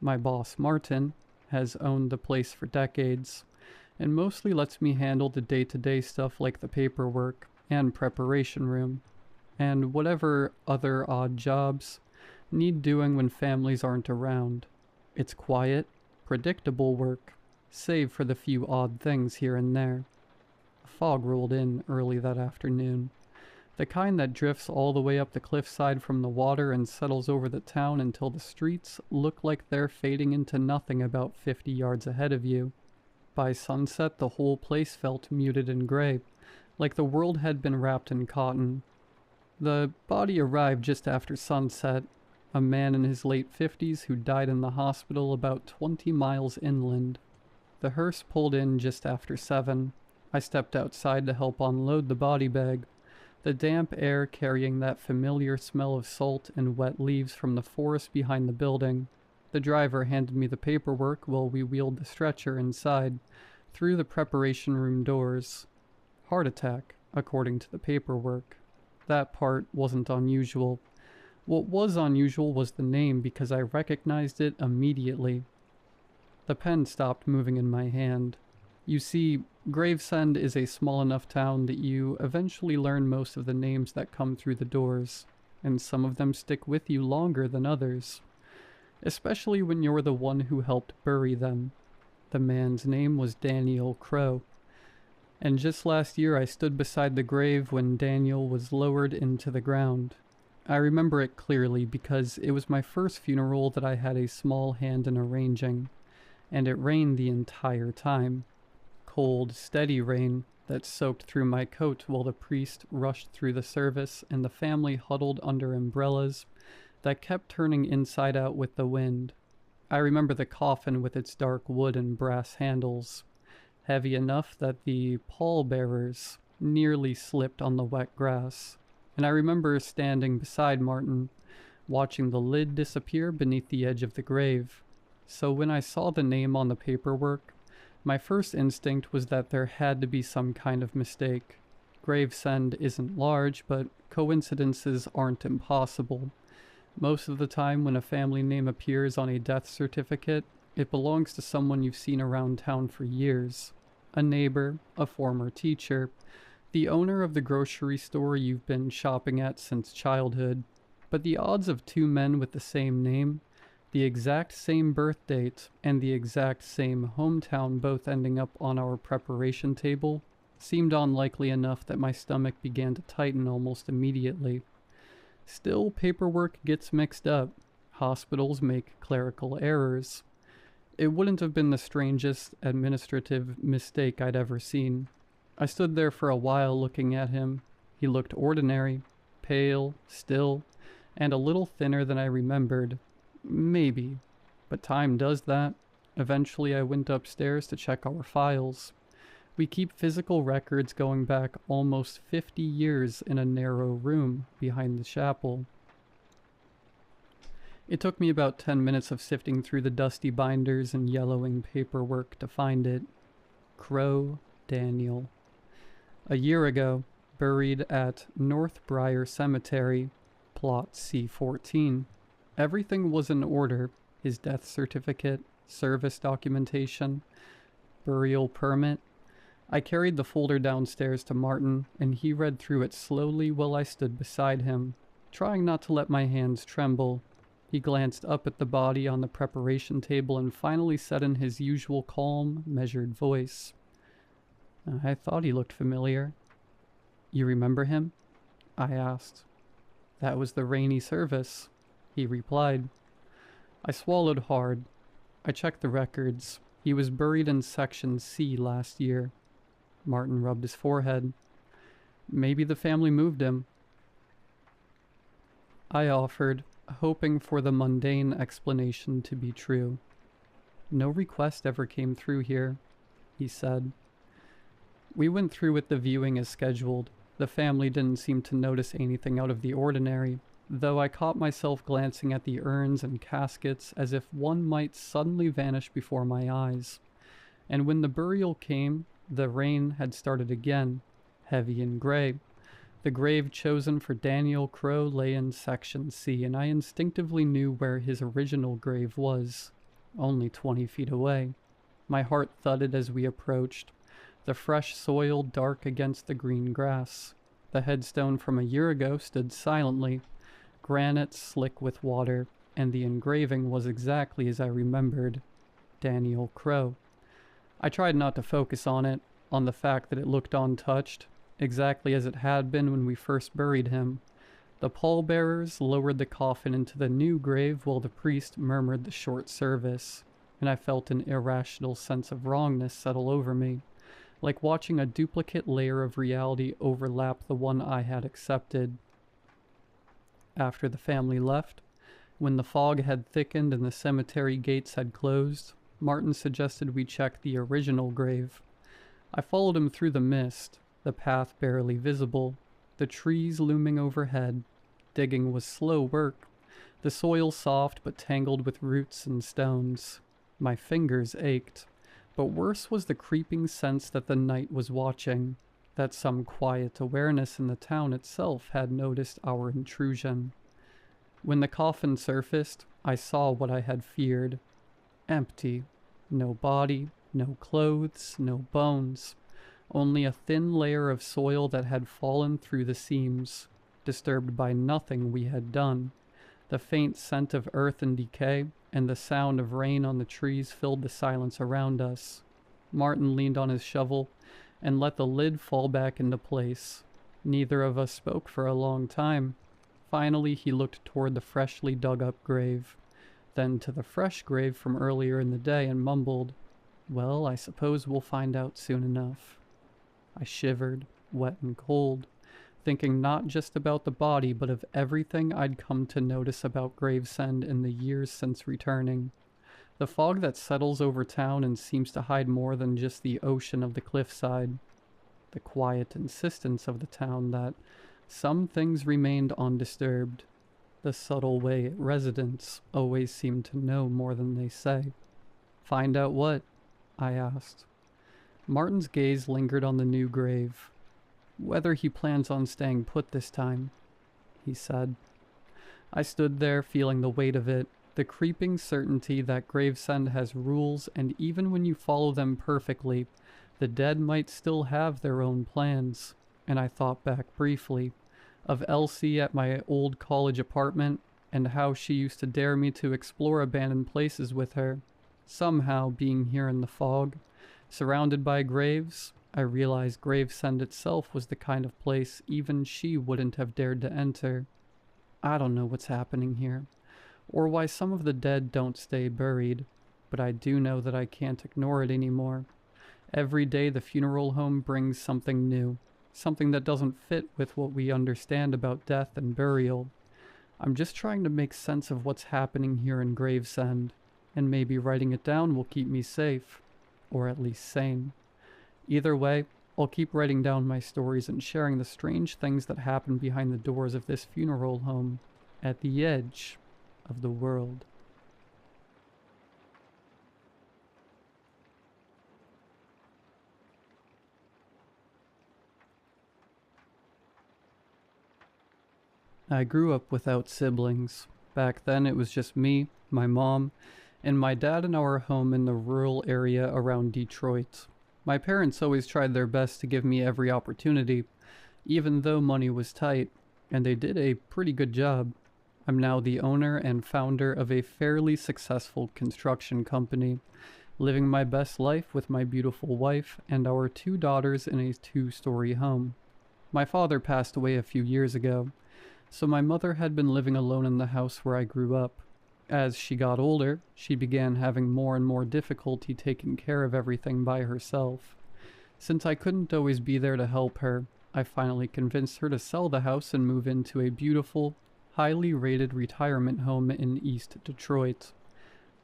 My boss, Martin, has owned the place for decades, and mostly lets me handle the day-to-day stuff like the paperwork and preparation room, and whatever other odd jobs need doing when families aren't around. It's quiet, predictable work, save for the few odd things here and there. A fog rolled in early that afternoon, the kind that drifts all the way up the cliffside from the water and settles over the town until the streets look like they're fading into nothing about 50 yards ahead of you. By sunset, the whole place felt muted and gray, like the world had been wrapped in cotton. The body arrived just after sunset, a man in his late 50s who died in the hospital about 20 miles inland. The hearse pulled in just after 7. I stepped outside to help unload the body bag, the damp air carrying that familiar smell of salt and wet leaves from the forest behind the building. The driver handed me the paperwork while we wheeled the stretcher inside, through the preparation room doors. Heart attack, according to the paperwork. That part wasn't unusual. What was unusual was the name, because I recognized it immediately. The pen stopped moving in my hand. You see, Gravesend is a small enough town that you eventually learn most of the names that come through the doors, and some of them stick with you longer than others, especially when you're the one who helped bury them. The man's name was Daniel Crow, and just last year I stood beside the grave when Daniel was lowered into the ground. I remember it clearly because it was my first funeral that I had a small hand in arranging, and it rained the entire time. Cold, steady rain that soaked through my coat while the priest rushed through the service and the family huddled under umbrellas that kept turning inside out with the wind. I remember the coffin with its dark wood and brass handles, heavy enough that the pallbearers nearly slipped on the wet grass. And I remember standing beside Martin, watching the lid disappear beneath the edge of the grave. So when I saw the name on the paperwork, my first instinct was that there had to be some kind of mistake. Gravesend isn't large, but coincidences aren't impossible. Most of the time when a family name appears on a death certificate, it belongs to someone you've seen around town for years. A neighbor, a former teacher, the owner of the grocery store you've been shopping at since childhood. But the odds of two men with the same name, the exact same birth date, and the exact same hometown both ending up on our preparation table seemed unlikely enough that my stomach began to tighten almost immediately. Still, paperwork gets mixed up. Hospitals make clerical errors. It wouldn't have been the strangest administrative mistake I'd ever seen. I stood there for a while looking at him. He looked ordinary, pale, still, and a little thinner than I remembered. Maybe. But time does that. Eventually I went upstairs to check our files. We keep physical records going back almost 50 years in a narrow room behind the chapel. It took me about 10 minutes of sifting through the dusty binders and yellowing paperwork to find it. Crow Daniel. A year ago, buried at North Briar Cemetery, plot C14. Everything was in order: his death certificate, service documentation, burial permit. I carried the folder downstairs to Martin, and he read through it slowly while I stood beside him, trying not to let my hands tremble. He glanced up at the body on the preparation table and finally said in his usual calm, measured voice, "I thought he looked familiar." "You remember him?" I asked. "That was the rainy service," he replied. I swallowed hard. I checked the records. He was buried in Section C last year. Martin rubbed his forehead. "Maybe the family moved him." I offered, hoping for the mundane explanation to be true. "No request ever came through here," he said. We went through with the viewing as scheduled. The family didn't seem to notice anything out of the ordinary, though I caught myself glancing at the urns and caskets as if one might suddenly vanish before my eyes. And when the burial came, the rain had started again, heavy and gray. The grave chosen for Daniel Crow lay in Section C, and I instinctively knew where his original grave was, only 20 feet away. My heart thudded as we approached, the fresh soil dark against the green grass. The headstone from a year ago stood silently, granite slick with water, and the engraving was exactly as I remembered: Daniel Crow. I tried not to focus on it, on the fact that it looked untouched, exactly as it had been when we first buried him. The pallbearers lowered the coffin into the new grave while the priest murmured the short service. and I felt an irrational sense of wrongness settle over me, like watching a duplicate layer of reality overlap the one I had accepted. After the family left, when the fog had thickened and the cemetery gates had closed, Martin suggested we check the original grave. I followed him through the mist, the path barely visible, the trees looming overhead. Digging was slow work, the soil soft but tangled with roots and stones. My fingers ached, but worse was the creeping sense that the night was watching, that some quiet awareness in the town itself had noticed our intrusion. When the coffin surfaced, I saw what I had feared. Empty. No body, no clothes, no bones. Only a thin layer of soil that had fallen through the seams, disturbed by nothing we had done. The faint scent of earth and decay, and the sound of rain on the trees filled the silence around us. Martin leaned on his shovel and let the lid fall back into place. Neither of us spoke for a long time. Finally, he looked toward the freshly dug-up grave, then to the fresh grave from earlier in the day and mumbled, "Well, I suppose we'll find out soon enough." I shivered, wet and cold, thinking not just about the body but of everything I'd come to notice about Gravesend in the years since returning. The fog that settles over town and seems to hide more than just the ocean of the cliffside. The quiet insistence of the town that some things remained undisturbed. The subtle way residents always seem to know more than they say. "Find out what?" I asked. Martin's gaze lingered on the new grave. "Whether he plans on staying put this time," he said. I stood there feeling the weight of it, the creeping certainty that Gravesend has rules, and even when you follow them perfectly, the dead might still have their own plans. And I thought back briefly of Elsie at my old college apartment and how she used to dare me to explore abandoned places with her. Somehow, being here in the fog, surrounded by graves, I realized Gravesend itself was the kind of place even she wouldn't have dared to enter. I don't know what's happening here, or why some of the dead don't stay buried, but I do know that I can't ignore it anymore. Every day the funeral home brings something new, something that doesn't fit with what we understand about death and burial. I'm just trying to make sense of what's happening here in Gravesend, and maybe writing it down will keep me safe, or at least sane. Either way, I'll keep writing down my stories and sharing the strange things that happen behind the doors of this funeral home, at the edge of the world. I grew up without siblings. Back then it was just me, my mom, and my dad in our home in the rural area around Detroit. My parents always tried their best to give me every opportunity, even though money was tight, and they did a pretty good job. I'm now the owner and founder of a fairly successful construction company, living my best life with my beautiful wife and our 2 daughters in a 2-story home. My father passed away a few years ago, so my mother had been living alone in the house where I grew up. As she got older, she began having more and more difficulty taking care of everything by herself. Since I couldn't always be there to help her, I finally convinced her to sell the house and move into a beautiful, highly rated retirement home in East Detroit.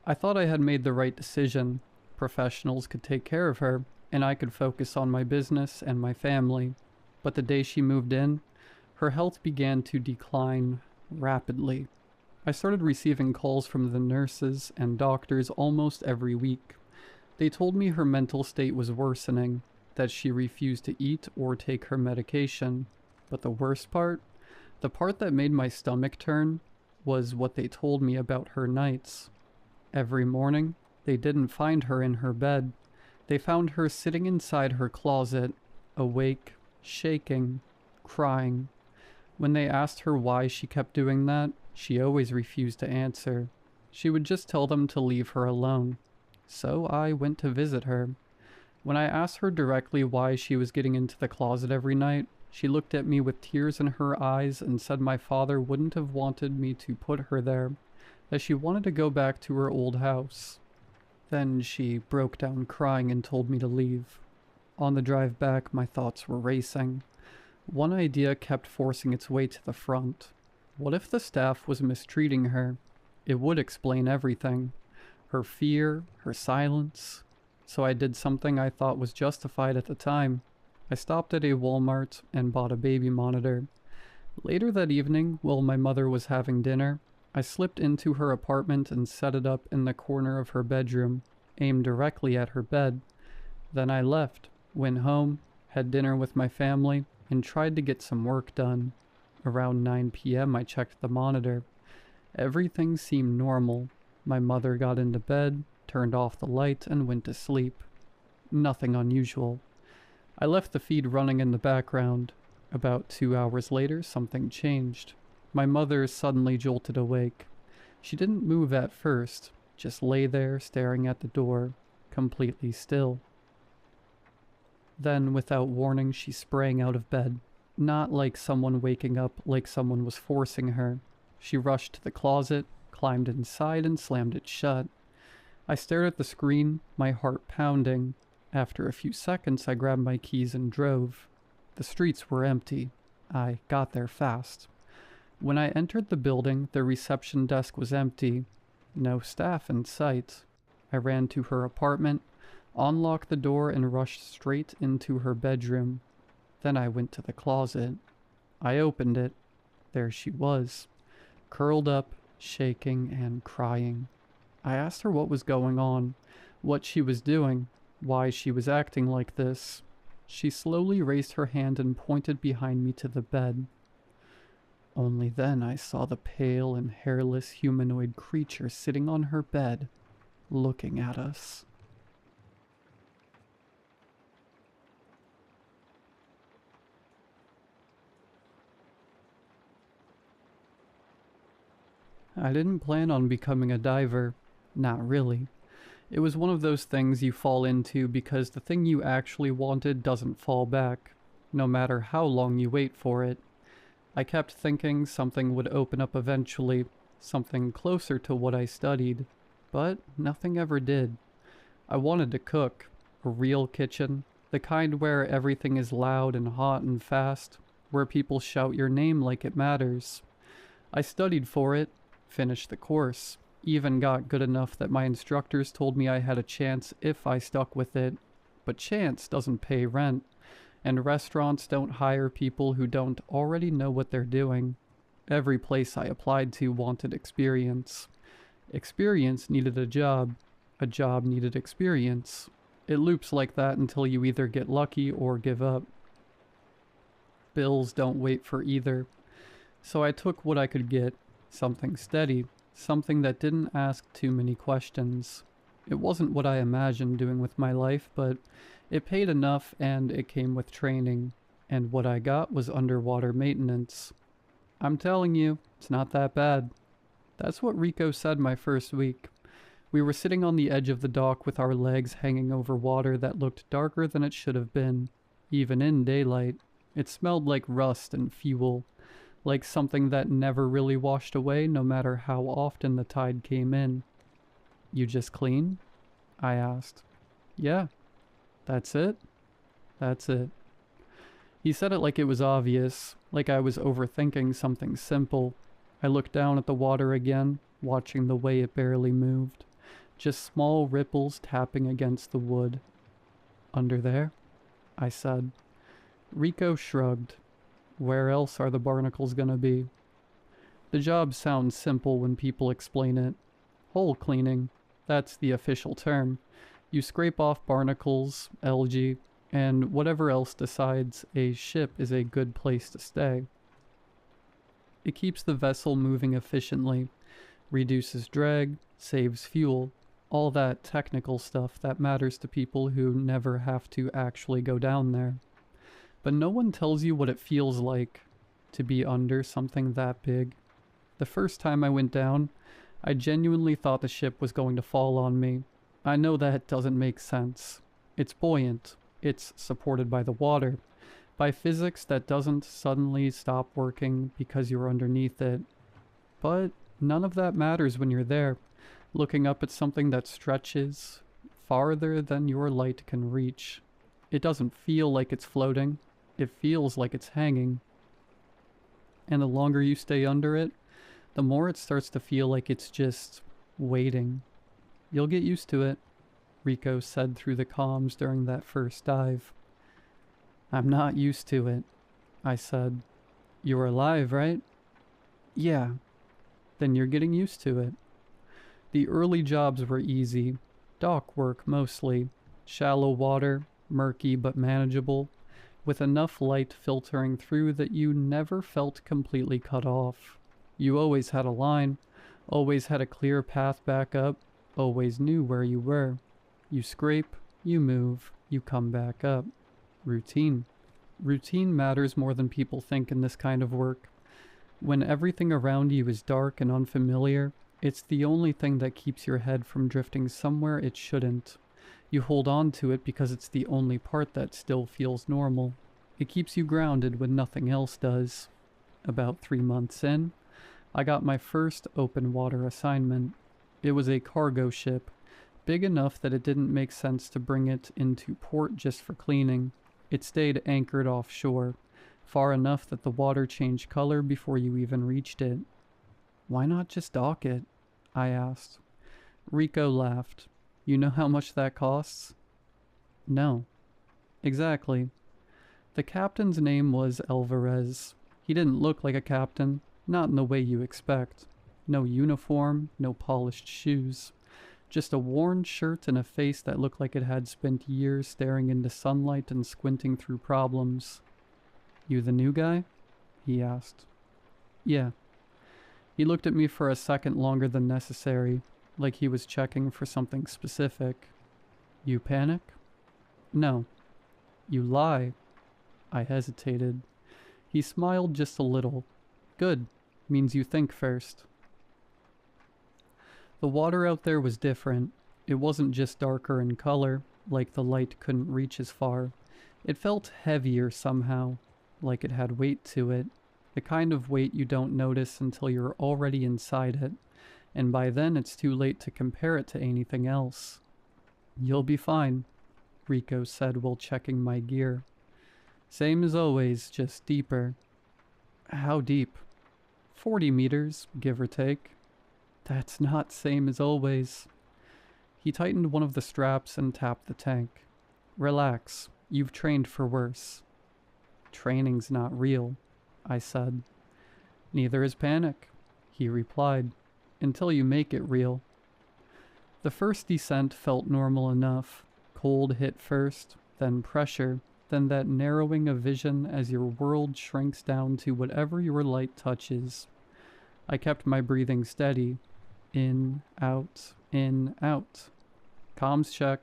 I thought I had made the right decision. Professionals could take care of her, and I could focus on my business and my family. But the day she moved in, her health began to decline rapidly. I started receiving calls from the nurses and doctors almost every week. They told me her mental state was worsening, that she refused to eat or take her medication. But the worst part, the part that made my stomach turn, was what they told me about her nights. Every morning, they didn't find her in her bed. They found her sitting inside her closet, awake, shaking, crying. When they asked her why she kept doing that, she always refused to answer. She would just tell them to leave her alone. So I went to visit her. When I asked her directly why she was getting into the closet every night, she looked at me with tears in her eyes and said my father wouldn't have wanted me to put her there, that she wanted to go back to her old house. Then she broke down crying and told me to leave. On the drive back, my thoughts were racing. One idea kept forcing its way to the front. What if the staff was mistreating her? It would explain everything. Her fear, her silence. So I did something I thought was justified at the time. I stopped at a Walmart and bought a baby monitor. Later that evening, while my mother was having dinner, I slipped into her apartment and set it up in the corner of her bedroom, aimed directly at her bed. Then I left, went home, had dinner with my family, and tried to get some work done. Around 9 p.m. I checked the monitor. Everything seemed normal. My mother got into bed, turned off the light, and went to sleep. Nothing unusual. I left the feed running in the background. About 2 hours later, something changed. My mother suddenly jolted awake. She didn't move at first, just lay there staring at the door, completely still. Then, without warning, she sprang out of bed. Not like someone waking up, like someone was forcing her. She rushed to the closet, climbed inside, and slammed it shut. I stared at the screen, my heart pounding. After a few seconds, I grabbed my keys and drove. The streets were empty. I got there fast. When I entered the building, the reception desk was empty. No staff in sight. I ran to her apartment, unlocked the door, and rushed straight into her bedroom. Then I went to the closet. I opened it. There she was, curled up, shaking and crying. I asked her what was going on, what she was doing, why she was acting like this. She slowly raised her hand and pointed behind me to the bed. Only then I saw the pale and hairless humanoid creature sitting on her bed, looking at us. I didn't plan on becoming a diver. Not really. It was one of those things you fall into because the thing you actually wanted doesn't fall back, no matter how long you wait for it. I kept thinking something would open up eventually, something closer to what I studied, but nothing ever did. I wanted to cook, a real kitchen, the kind where everything is loud and hot and fast, where people shout your name like it matters. I studied for it, finished the course, even got good enough that my instructors told me I had a chance if I stuck with it. But chance doesn't pay rent, and restaurants don't hire people who don't already know what they're doing. Every place I applied to wanted experience. Experience needed a job needed experience. It loops like that until you either get lucky or give up. Bills don't wait for either. So I took what I could get, something steady, something that didn't ask too many questions. It wasn't what I imagined doing with my life, but it paid enough and it came with training. And what I got was underwater maintenance. I'm telling you, it's not that bad. That's what Rico said my first week. We were sitting on the edge of the dock with our legs hanging over water that looked darker than it should have been, even in daylight. It smelled like rust and fuel. Like something that never really washed away no matter how often the tide came in. You just clean? I asked. Yeah. That's it? That's it. He said it like it was obvious, like I was overthinking something simple. I looked down at the water again, watching the way it barely moved. Just small ripples tapping against the wood. Under there? I said. Rico shrugged. Where else are the barnacles gonna be? The job sounds simple when people explain it. Hull cleaning. That's the official term. You scrape off barnacles, algae, and whatever else decides a ship is a good place to stay. It keeps the vessel moving efficiently, reduces drag, saves fuel, all that technical stuff that matters to people who never have to actually go down there. But no one tells you what it feels like to be under something that big. The first time I went down, I genuinely thought the ship was going to fall on me. I know that doesn't make sense. It's buoyant. It's supported by the water. By physics that doesn't suddenly stop working because you're underneath it. But none of that matters when you're there. looking up at something that stretches farther than your light can reach. It doesn't feel like it's floating, it feels like it's hanging. And the longer you stay under it, the more it starts to feel like it's just waiting. You'll get used to it, Rico said through the comms during that first dive. I'm not used to it, I said. You're alive, right? Yeah. Then you're getting used to it. The early jobs were easy. Dock work mostly. Shallow water, murky but manageable, with enough light filtering through that you never felt completely cut off. You always had a line, always had a clear path back up, always knew where you were. You scrape, you move, you come back up. Routine. Routine matters more than people think in this kind of work. When everything around you is dark and unfamiliar, it's the only thing that keeps your head from drifting somewhere it shouldn't. You hold on to it because it's the only part that still feels normal. It keeps you grounded when nothing else does. About 3 months in, I got my first open water assignment. It was a cargo ship, big enough that it didn't make sense to bring it into port just for cleaning. It stayed anchored offshore, far enough that the water changed color before you even reached it. Why not just dock it? I asked. Rico laughed. You know how much that costs? No. Exactly. The captain's name was Alvarez. He didn't look like a captain, not in the way you expect. No uniform, no polished shoes. Just a worn shirt and a face that looked like it had spent years staring into sunlight and squinting through problems. You the new guy? He asked. Yeah. He looked at me for a second longer than necessary, like he was checking for something specific. You panic? No. You lie. I hesitated. He smiled just a little. Good. Means you think first. The water out there was different. It wasn't just darker in color, like the light couldn't reach as far. It felt heavier somehow, like it had weight to it. The kind of weight you don't notice until you're already inside it, and by then it's too late to compare it to anything else. You'll be fine, Rico said while checking my gear. Same as always, just deeper. How deep? 40 meters, give or take. That's not same as always. He tightened one of the straps and tapped the tank. Relax, you've trained for worse. Training's not real, I said. Neither is panic, he replied, until you make it real. The first descent felt normal enough. Cold hit first, then pressure, then that narrowing of vision as your world shrinks down to whatever your light touches. I kept my breathing steady. In, out, in, out. Comms check,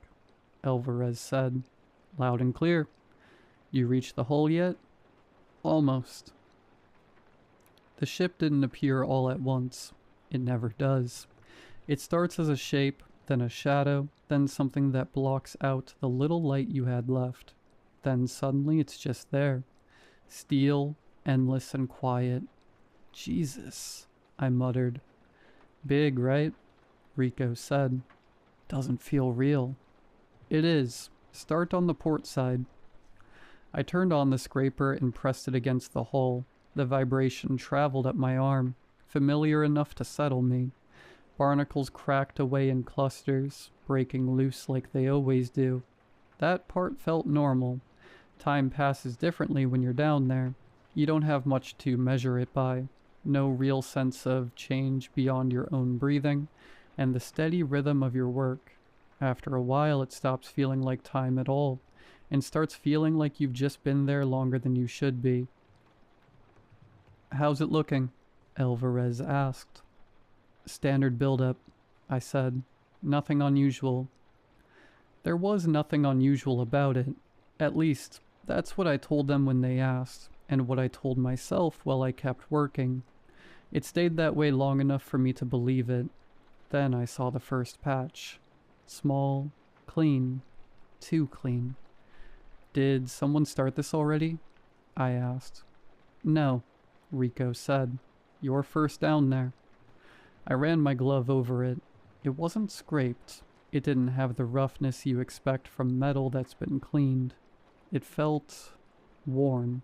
Alvarez said. Loud and clear. You reached the hull yet? Almost. The ship didn't appear all at once. It never does. It starts as a shape, then a shadow, then something that blocks out the little light you had left. Then suddenly it's just there. Steel, endless and quiet. Jesus, I muttered. Big, right? Rico said. Doesn't feel real. It is. Start on the port side. I turned on the scraper and pressed it against the hull. The vibration traveled up my arm, familiar enough to settle me. Barnacles cracked away in clusters, breaking loose like they always do. That part felt normal. Time passes differently when you're down there. You don't have much to measure it by. No real sense of change beyond your own breathing and the steady rhythm of your work. After a while, it stops feeling like time at all and starts feeling like you've just been there longer than you should be. How's it looking? Alvarez asked. Standard build-up, I said. Nothing unusual. There was nothing unusual about it. At least, that's what I told them when they asked, and what I told myself while I kept working. It stayed that way long enough for me to believe it. Then I saw the first patch. Small, clean, too clean. Did someone start this already? I asked. No, Rico said. You're first down there. I ran my glove over it. It wasn't scraped. It didn't have the roughness you expect from metal that's been cleaned. It felt worn.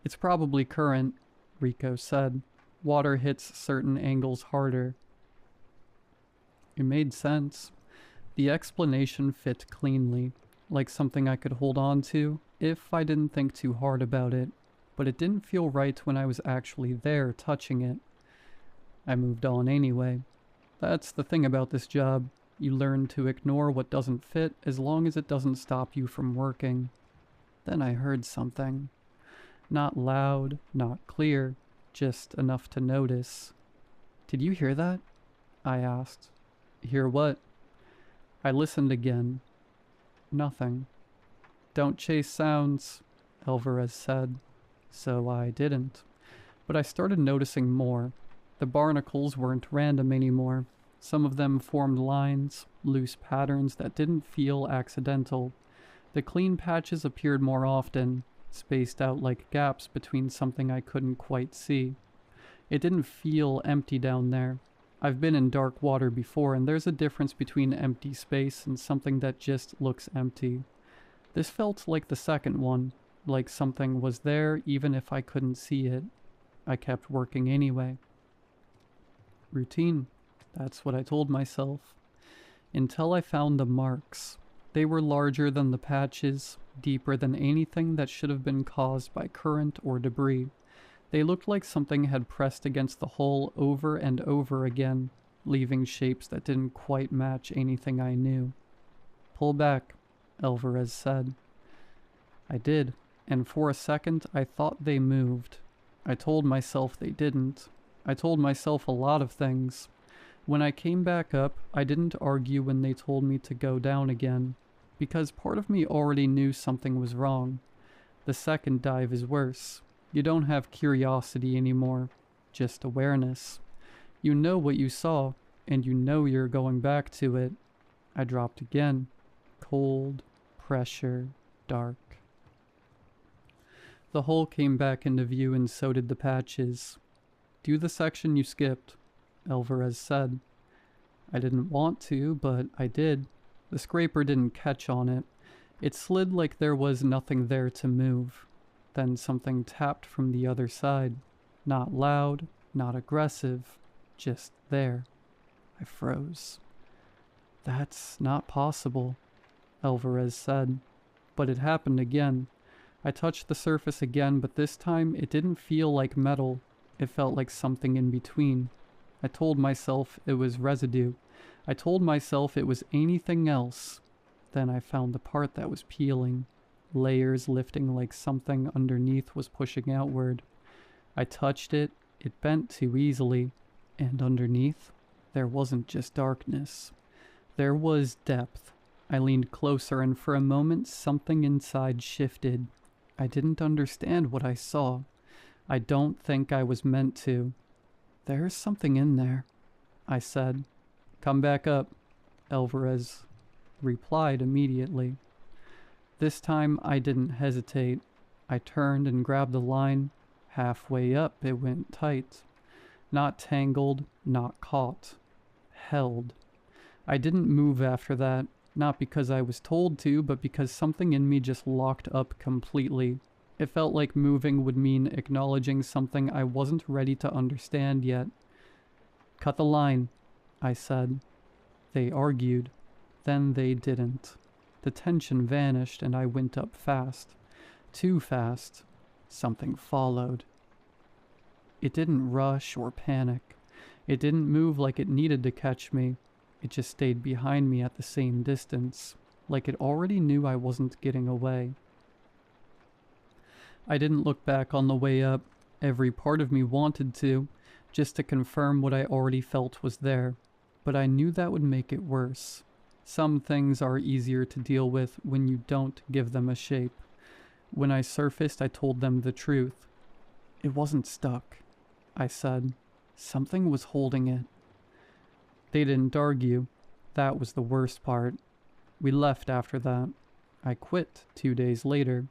It's probably current, Rico said. Water hits certain angles harder. It made sense. The explanation fit cleanly, like something I could hold on to if I didn't think too hard about it, but it didn't feel right when I was actually there touching it. I moved on anyway. That's the thing about this job. You learn to ignore what doesn't fit as long as it doesn't stop you from working. Then I heard something. Not loud, not clear, just enough to notice. "Did you hear that?" I asked. "Hear what?" I listened again. Nothing. "Don't chase sounds," Alvarez said. So I didn't. But I started noticing more. The barnacles weren't random anymore. Some of them formed lines, loose patterns that didn't feel accidental. The clean patches appeared more often, spaced out like gaps between something I couldn't quite see. It didn't feel empty down there. I've been in dark water before, and there's a difference between empty space and something that just looks empty. This felt like the second one, like something was there even if I couldn't see it. I kept working anyway. Routine. That's what I told myself. Until I found the marks. They were larger than the patches, deeper than anything that should have been caused by current or debris. They looked like something had pressed against the hull over and over again, leaving shapes that didn't quite match anything I knew. "Pull back," Alvarez said. I did, and for a second I thought they moved. I told myself they didn't. I told myself a lot of things. When I came back up, I didn't argue when they told me to go down again, because part of me already knew something was wrong. The second dive is worse. You don't have curiosity anymore, just awareness. You know what you saw, and you know you're going back to it. I dropped again. Cold, pressure, dark. The hole came back into view and so did the patches. "Do the section you skipped," Alvarez said. I didn't want to, but I did. The scraper didn't catch on it. It slid like there was nothing there to move. Then something tapped from the other side. Not loud, not aggressive, just there. I froze. "That's not possible," Alvarez said. But it happened again. I touched the surface again, but this time it didn't feel like metal. It felt like something in between. I told myself it was residue. I told myself it was anything else. Then I found the part that was peeling. Layers lifting like something underneath was pushing outward. I touched it. It bent too easily. And underneath, there wasn't just darkness. There was depth. I leaned closer, and for a moment something inside shifted. I didn't understand what I saw. I don't think I was meant to. "There's something in there," I said. "Come back up," Alvarez replied immediately. This time I didn't hesitate. I turned and grabbed the line. Halfway up it went tight. Not tangled, not caught. Held. I didn't move after that, not because I was told to, but because something in me just locked up completely. It felt like moving would mean acknowledging something I wasn't ready to understand yet. "Cut the line," I said. They argued. Then they didn't. The tension vanished and I went up fast. Too fast. Something followed. It didn't rush or panic. It didn't move like it needed to catch me. It just stayed behind me at the same distance, like it already knew I wasn't getting away. I didn't look back on the way up. Every part of me wanted to, just to confirm what I already felt was there. But I knew that would make it worse. Some things are easier to deal with when you don't give them a shape. When I surfaced, I told them the truth. "It wasn't stuck," I said. "Something was holding it." They didn't argue. That was the worst part. We left after that. I quit 2 days later.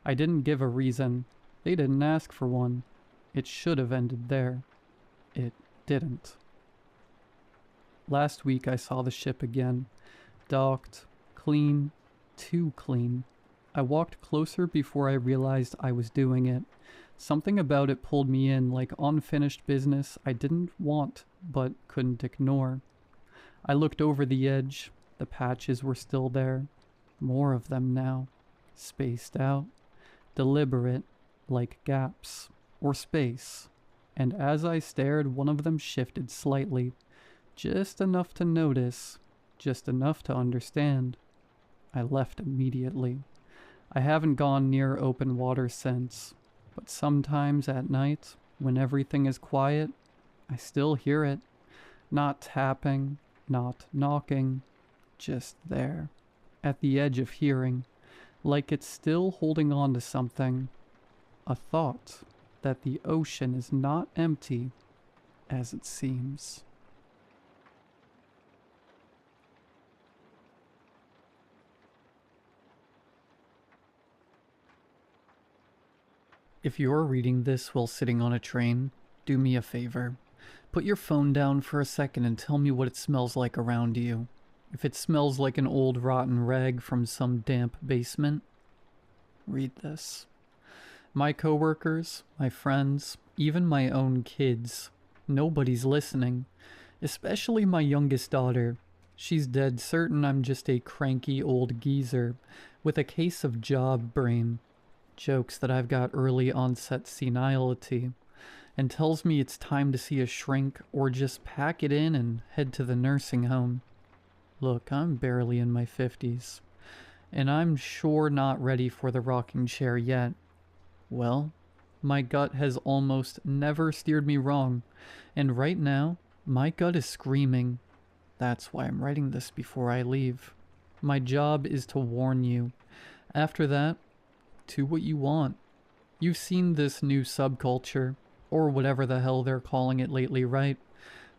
I didn't give a reason. They didn't ask for one. It should have ended there. It didn't. Last week I saw the ship again. Docked. Clean. Too clean. I walked closer before I realized I was doing it. Something about it pulled me in like unfinished business I didn't want but couldn't ignore. I looked over the edge. The patches were still there. More of them now. Spaced out. Deliberate, like gaps. Or space. And as I stared, one of them shifted slightly. Just enough to notice. Just enough to understand. I left immediately. I haven't gone near open water since. But sometimes at night, when everything is quiet, I still hear it. Not tapping, not knocking, just there, at the edge of hearing, like it's still holding on to something. A thought that the ocean is not empty as it seems. If you're reading this while sitting on a train, do me a favor. Put your phone down for a second and tell me what it smells like around you. If it smells like an old rotten rag from some damp basement, read this. My coworkers, my friends, even my own kids. Nobody's listening. Especially my youngest daughter. She's dead certain I'm just a cranky old geezer with a case of job brain. Jokes that I've got early onset senility, and tells me it's time to see a shrink or just pack it in and head to the nursing home. Look, I'm barely in my 50s, and I'm sure not ready for the rocking chair yet. Well, my gut has almost never steered me wrong, and right now, my gut is screaming. That's why I'm writing this before I leave. My job is to warn you. After that, do what you want. You've seen this new subculture, or whatever the hell they're calling it lately, right?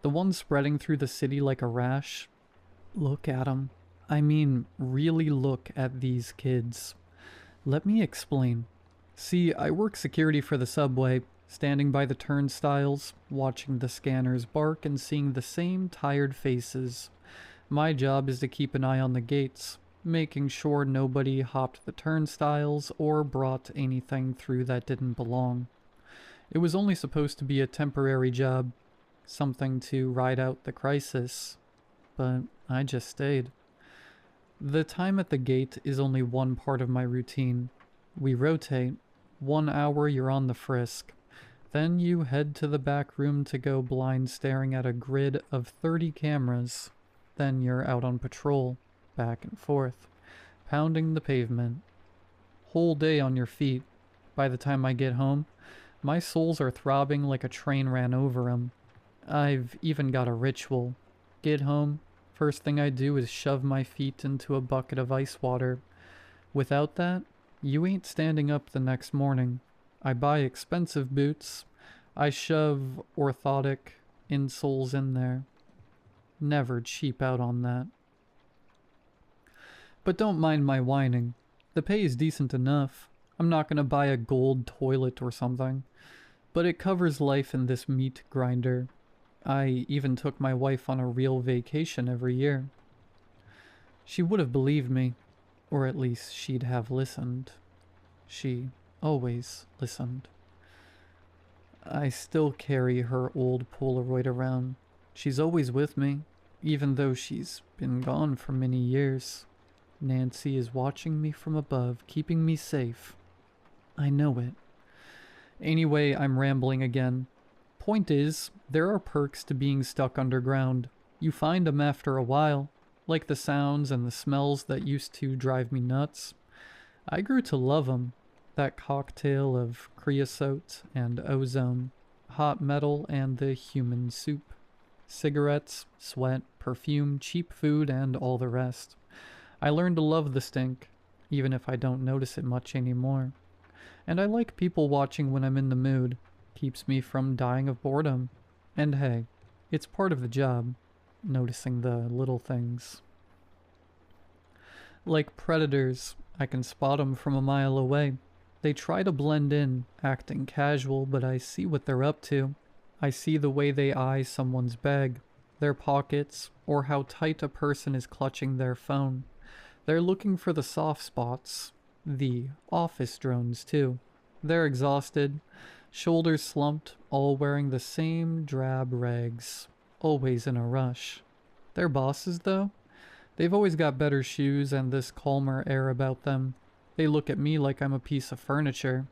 The one spreading through the city like a rash. Look at them. I mean, really look at these kids. Let me explain. See, I work security for the subway, standing by the turnstiles, watching the scanners bark and seeing the same tired faces. My job is to keep an eye on the gates, making sure nobody hopped the turnstiles or brought anything through that didn't belong. It was only supposed to be a temporary job, something to ride out the crisis, but I just stayed. The time at the gate is only one part of my routine. We rotate. 1 hour you're on the frisk. Then you head to the back room to go blind staring at a grid of 30 cameras. Then you're out on patrol. Back and forth, pounding the pavement. Whole day on your feet. By the time I get home, my soles are throbbing like a train ran over 'em. I've even got a ritual. Get home, first thing I do is shove my feet into a bucket of ice water. Without that, you ain't standing up the next morning. I buy expensive boots. I shove orthotic insoles in there. Never cheap out on that. But don't mind my whining. The pay is decent enough. I'm not gonna buy a gold toilet or something. But it covers life in this meat grinder. I even took my wife on a real vacation every year. She would have believed me. Or at least she'd have listened. She always listened. I still carry her old Polaroid around. She's always with me, even though she's been gone for many years. Nancy is watching me from above, keeping me safe. I know it. Anyway, I'm rambling again. Point is, there are perks to being stuck underground. You find them after a while, like the sounds and the smells that used to drive me nuts. I grew to love them. That cocktail of creosote and ozone, hot metal and the human soup. Cigarettes, sweat, perfume, cheap food, and all the rest. I learned to love the stink, even if I don't notice it much anymore. And I like people watching when I'm in the mood. Keeps me from dying of boredom. And hey, it's part of the job, noticing the little things. Like predators, I can spot them from a mile away. They try to blend in, acting casual, but I see what they're up to. I see the way they eye someone's bag. their pockets, or how tight a person is clutching their phone. They're looking for the soft spots. The office drones, too. They're exhausted, shoulders slumped, all wearing the same drab rags, always in a rush. Their bosses, though? They've always got better shoes and this calmer air about them. They look at me like I'm a piece of furniture,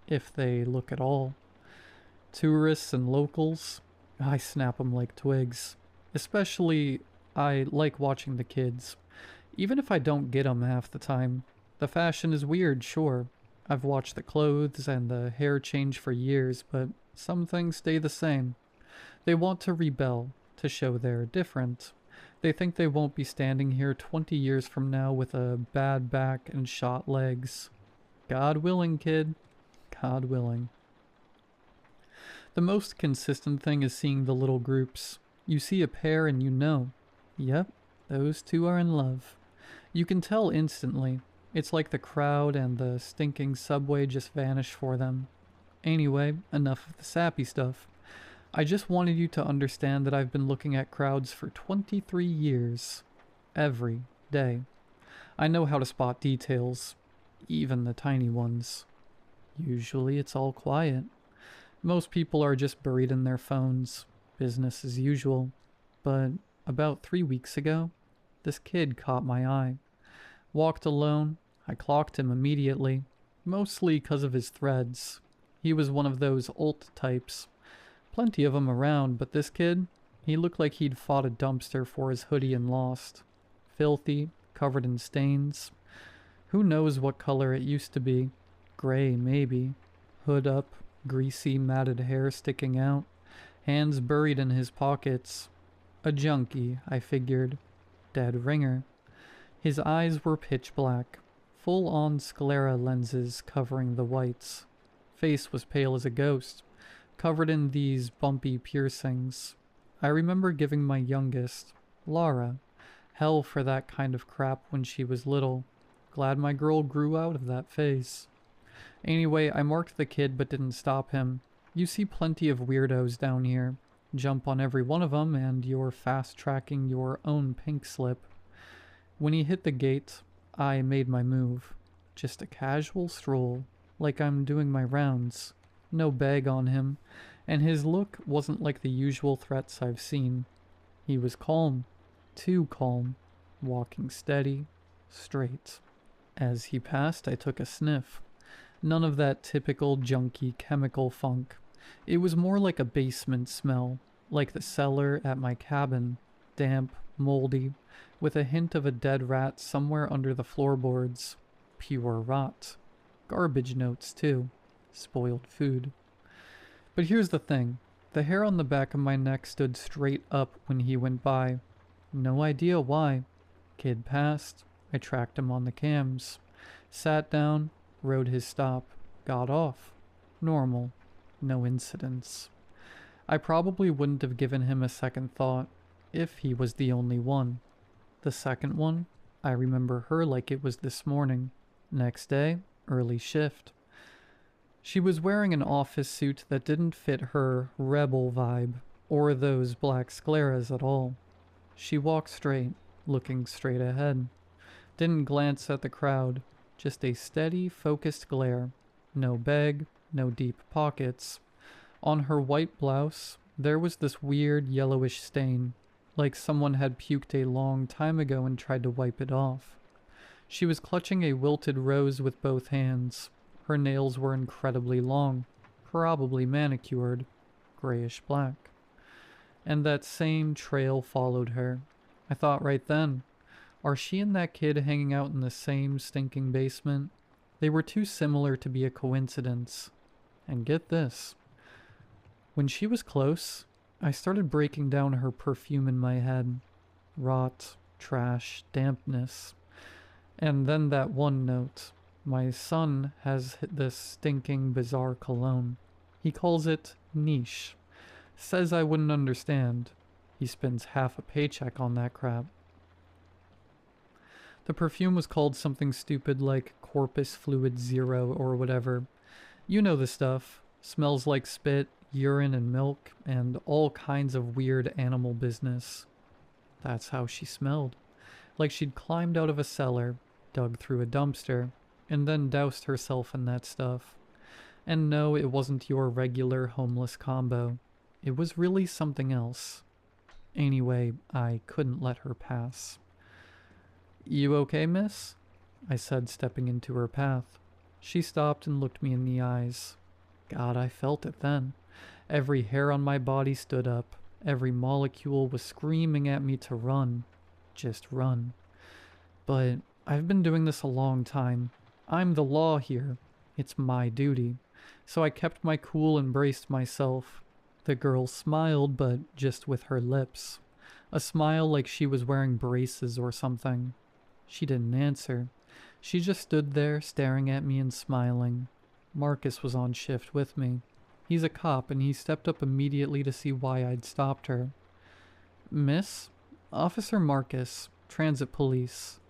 if they look at all. Tourists and locals, I snap 'em like twigs. Especially, I like watching the kids. Even if I don't get 'em half the time. The fashion is weird, sure. I've watched the clothes and the hair change for years, but some things stay the same. They want to rebel, to show they're different. They think they won't be standing here 20 years from now with a bad back and shot legs. God willing, kid. God willing. The most consistent thing is seeing the little groups. You see a pair and you know. Yep, those two are in love. You can tell instantly. It's like the crowd and the stinking subway just vanish for them. Anyway, enough of the sappy stuff. I just wanted you to understand that I've been looking at crowds for 23 years. Every day. I know how to spot details. Even the tiny ones. Usually it's all quiet. Most people are just buried in their phones. Business as usual. But about 3 weeks ago, this kid caught my eye. Walked alone. I clocked him immediately. Mostly because of his threads. He was one of those alt types. Plenty of them around, but this kid, he looked like he'd fought a dumpster for his hoodie and lost. Filthy, covered in stains. Who knows what color it used to be. Gray, maybe. Hood up, greasy, matted hair sticking out. Hands buried in his pockets. A junkie, I figured. Dead ringer. His eyes were pitch black. Full-on sclera lenses covering the whites. Face was pale as a ghost. Covered in these bumpy piercings. I remember giving my youngest, Laura, hell for that kind of crap when she was little. Glad my girl grew out of that phase. Anyway, I marked the kid but didn't stop him. You see plenty of weirdos down here. Jump on every one of them and you're fast-tracking your own pink slip. When he hit the gate, I made my move. Just a casual stroll, like I'm doing my rounds. No bag on him, and his look wasn't like the usual threats I've seen. He was calm, too calm, walking steady, straight. As he passed, I took a sniff. None of that typical junky chemical funk. It was more like a basement smell, like the cellar at my cabin, damp, moldy, with a hint of a dead rat somewhere under the floorboards. Pure rot. Garbage notes, too. Spoiled food. But here's the thing. The hair on the back of my neck stood straight up when he went by. No idea why. Kid passed. I tracked him on the cams. Sat down, rode his stop, got off. Normal. No incidents. I probably wouldn't have given him a second thought if he was the only one. The second one, I remember her like it was this morning. Next day, early shift. She was wearing an office suit that didn't fit her rebel vibe, or those black scleras at all. She walked straight, looking straight ahead. Didn't glance at the crowd, just a steady, focused glare. No bag, no deep pockets. On her white blouse, there was this weird yellowish stain, like someone had puked a long time ago and tried to wipe it off. She was clutching a wilted rose with both hands. Her nails were incredibly long, probably manicured, grayish black. And that same trail followed her. I thought right then, are she and that kid hanging out in the same stinking basement? They were too similar to be a coincidence. And get this. When she was close, I started breaking down her perfume in my head. Rot, trash, dampness. And then that one note. My son has this stinking bizarre cologne. He calls it niche. Says I wouldn't understand. He spends half a paycheck on that crap. The perfume was called something stupid like Corpus Fluid Zero or whatever. You know the stuff. Smells like spit, urine and milk, and all kinds of weird animal business. That's how she smelled. Like she'd climbed out of a cellar, dug through a dumpster, and then doused herself in that stuff. And no, it wasn't your regular homeless combo. It was really something else. Anyway, I couldn't let her pass. "You okay, miss?" I said, stepping into her path. She stopped and looked me in the eyes. God, I felt it then. Every hair on my body stood up. Every molecule was screaming at me to run. Just run. But I've been doing this a long time. I'm the law here. It's my duty. So I kept my cool and braced myself. The girl smiled, but just with her lips. A smile like she was wearing braces or something. She didn't answer. She just stood there, staring at me and smiling. Marcus was on shift with me. He's a cop, and he stepped up immediately to see why I'd stopped her. "Miss? Officer Marcus, Transit Police."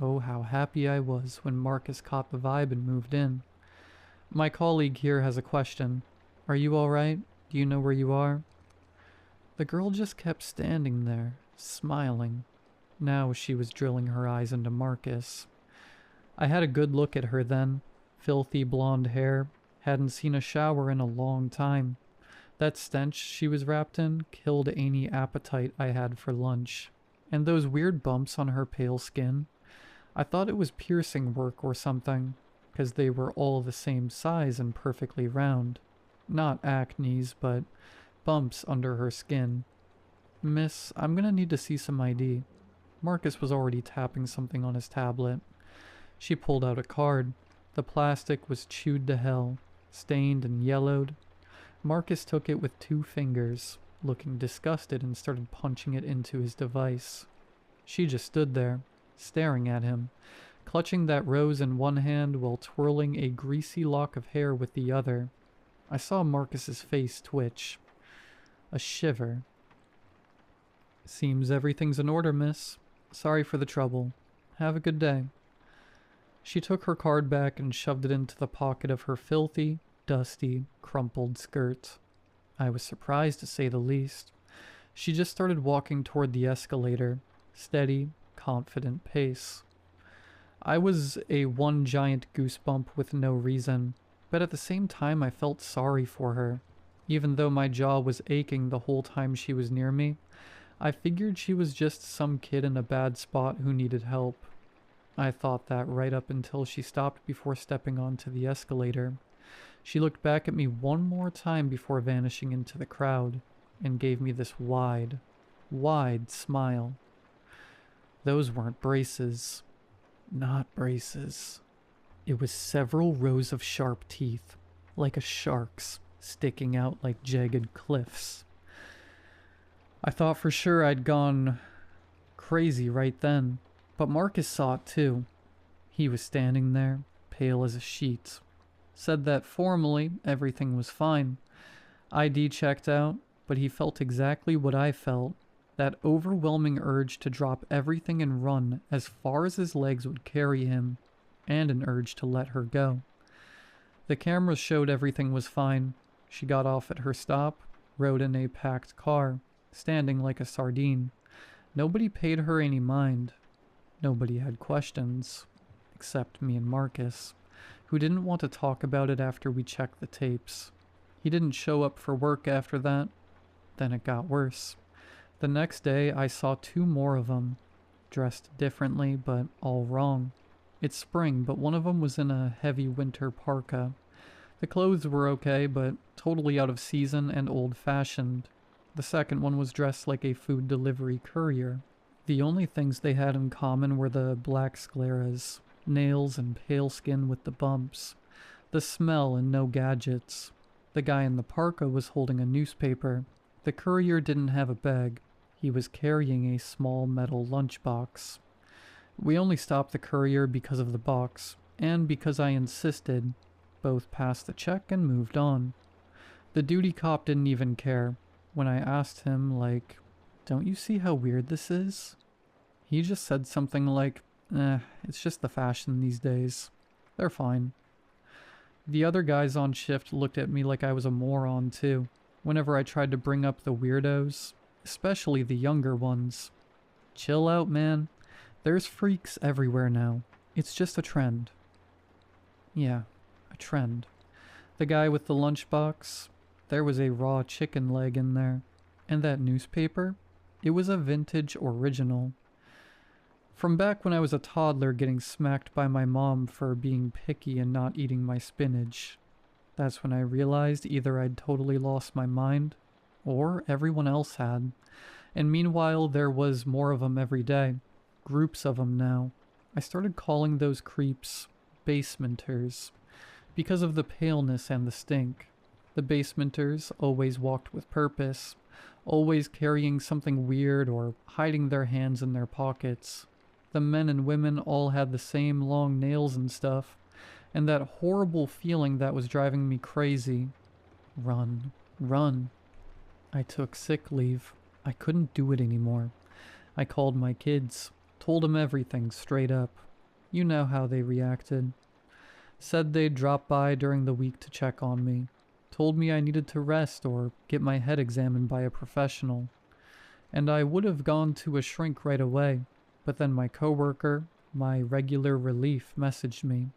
Oh, how happy I was when Marcus caught the vibe and moved in. "My colleague here has a question. Are you all right? Do you know where you are?" The girl just kept standing there, smiling. Now she was drilling her eyes into Marcus. I had a good look at her then. Filthy blonde hair. Hadn't seen a shower in a long time. That stench she was wrapped in killed any appetite I had for lunch. And those weird bumps on her pale skin. I thought it was piercing work or something, 'cause they were all the same size and perfectly round. Not acnes, but bumps under her skin. "Miss, I'm gonna need to see some ID." Marcus was already tapping something on his tablet. She pulled out a card. The plastic was chewed to hell, stained and yellowed. Marcus took it with 2 fingers, looking disgusted, and started punching it into his device. She just stood there, staring at him, clutching that rose in one hand while twirling a greasy lock of hair with the other. I saw Marcus's face twitch. A shiver. "Seems everything's in order, miss. Sorry for the trouble. Have a good day." She took her card back and shoved it into the pocket of her filthy, dusty, crumpled skirt. I was surprised, to say the least. She just started walking toward the escalator, steady, confident pace. I was a one giant goosebump with no reason, but at the same time I felt sorry for her. Even though my jaw was aching the whole time she was near me, I figured she was just some kid in a bad spot who needed help. I thought that right up until she stopped before stepping onto the escalator. She looked back at me one more time before vanishing into the crowd, and gave me this wide, wide smile. Those weren't braces. Not braces. It was several rows of sharp teeth, like a shark's, sticking out like jagged cliffs. I thought for sure I'd gone crazy right then, but Marcus saw it too. He was standing there, pale as a sheet. Said that formally everything was fine. ID checked out, but he felt exactly what I felt. That overwhelming urge to drop everything and run as far as his legs would carry him, and an urge to let her go. The cameras showed everything was fine. She got off at her stop, rode in a packed car, standing like a sardine. Nobody paid her any mind. Nobody had questions, except me and Marcus, who didn't want to talk about it after we checked the tapes. He didn't show up for work after that. Then it got worse. The next day, I saw 2 more of them, dressed differently, but all wrong. It's spring, but one of them was in a heavy winter parka. The clothes were okay, but totally out of season and old-fashioned. The second one was dressed like a food delivery courier. The only things they had in common were the black scleras, nails and pale skin with the bumps, the smell and no gadgets. The guy in the parka was holding a newspaper. The courier didn't have a bag. He was carrying a small metal lunchbox. We only stopped the courier because of the box, and because I insisted. Both passed the check and moved on. The duty cop didn't even care. When I asked him, like, "Don't you see how weird this is?" He just said something like, it's just the fashion these days. They're fine." The other guys on shift looked at me like I was a moron too, whenever I tried to bring up the weirdos, especially the younger ones. Chill out, man. There's freaks everywhere now. It's just a trend. Yeah, a trend. The guy with the lunchbox, there was a raw chicken leg in there. And that newspaper, it was a vintage original. From back when I was a toddler getting smacked by my mom for being picky and not eating my spinach. That's when I realized either I'd totally lost my mind, or everyone else had. And meanwhile, there was more of them every day. Groups of them now. I started calling those creeps basementers, because of the paleness and the stink. The basementers always walked with purpose, always carrying something weird or hiding their hands in their pockets. The men and women all had the same long nails and stuff, and that horrible feeling that was driving me crazy. Run, run. I took sick leave. I couldn't do it anymore. I called my kids, told them everything straight up. You know how they reacted. Said they'd drop by during the week to check on me. Told me I needed to rest or get my head examined by a professional. And I would have gone to a shrink right away, but then my coworker, my regular relief, messaged me.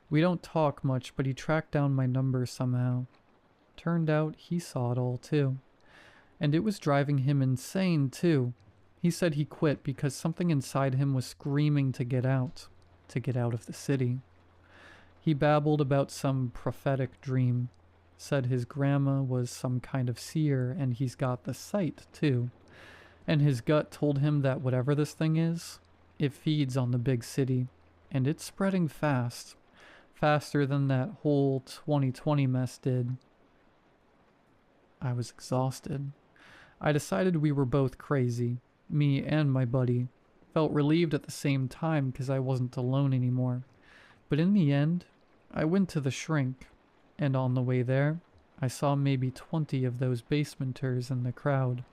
We don't talk much, but he tracked down my number somehow. Turned out he saw it all too. And it was driving him insane too. He said he quit because something inside him was screaming to get out of the city. He babbled about some prophetic dream. Said his grandma was some kind of seer and he's got the sight too. And his gut told him that whatever this thing is, it feeds on the big city. And it's spreading fast. Faster than that whole 2020 mess did. I was exhausted. I decided we were both crazy. Me and my buddy. Felt relieved at the same time because I wasn't alone anymore. But in the end, I went to the shrink. And on the way there, I saw maybe 20 of those basementers in the crowd.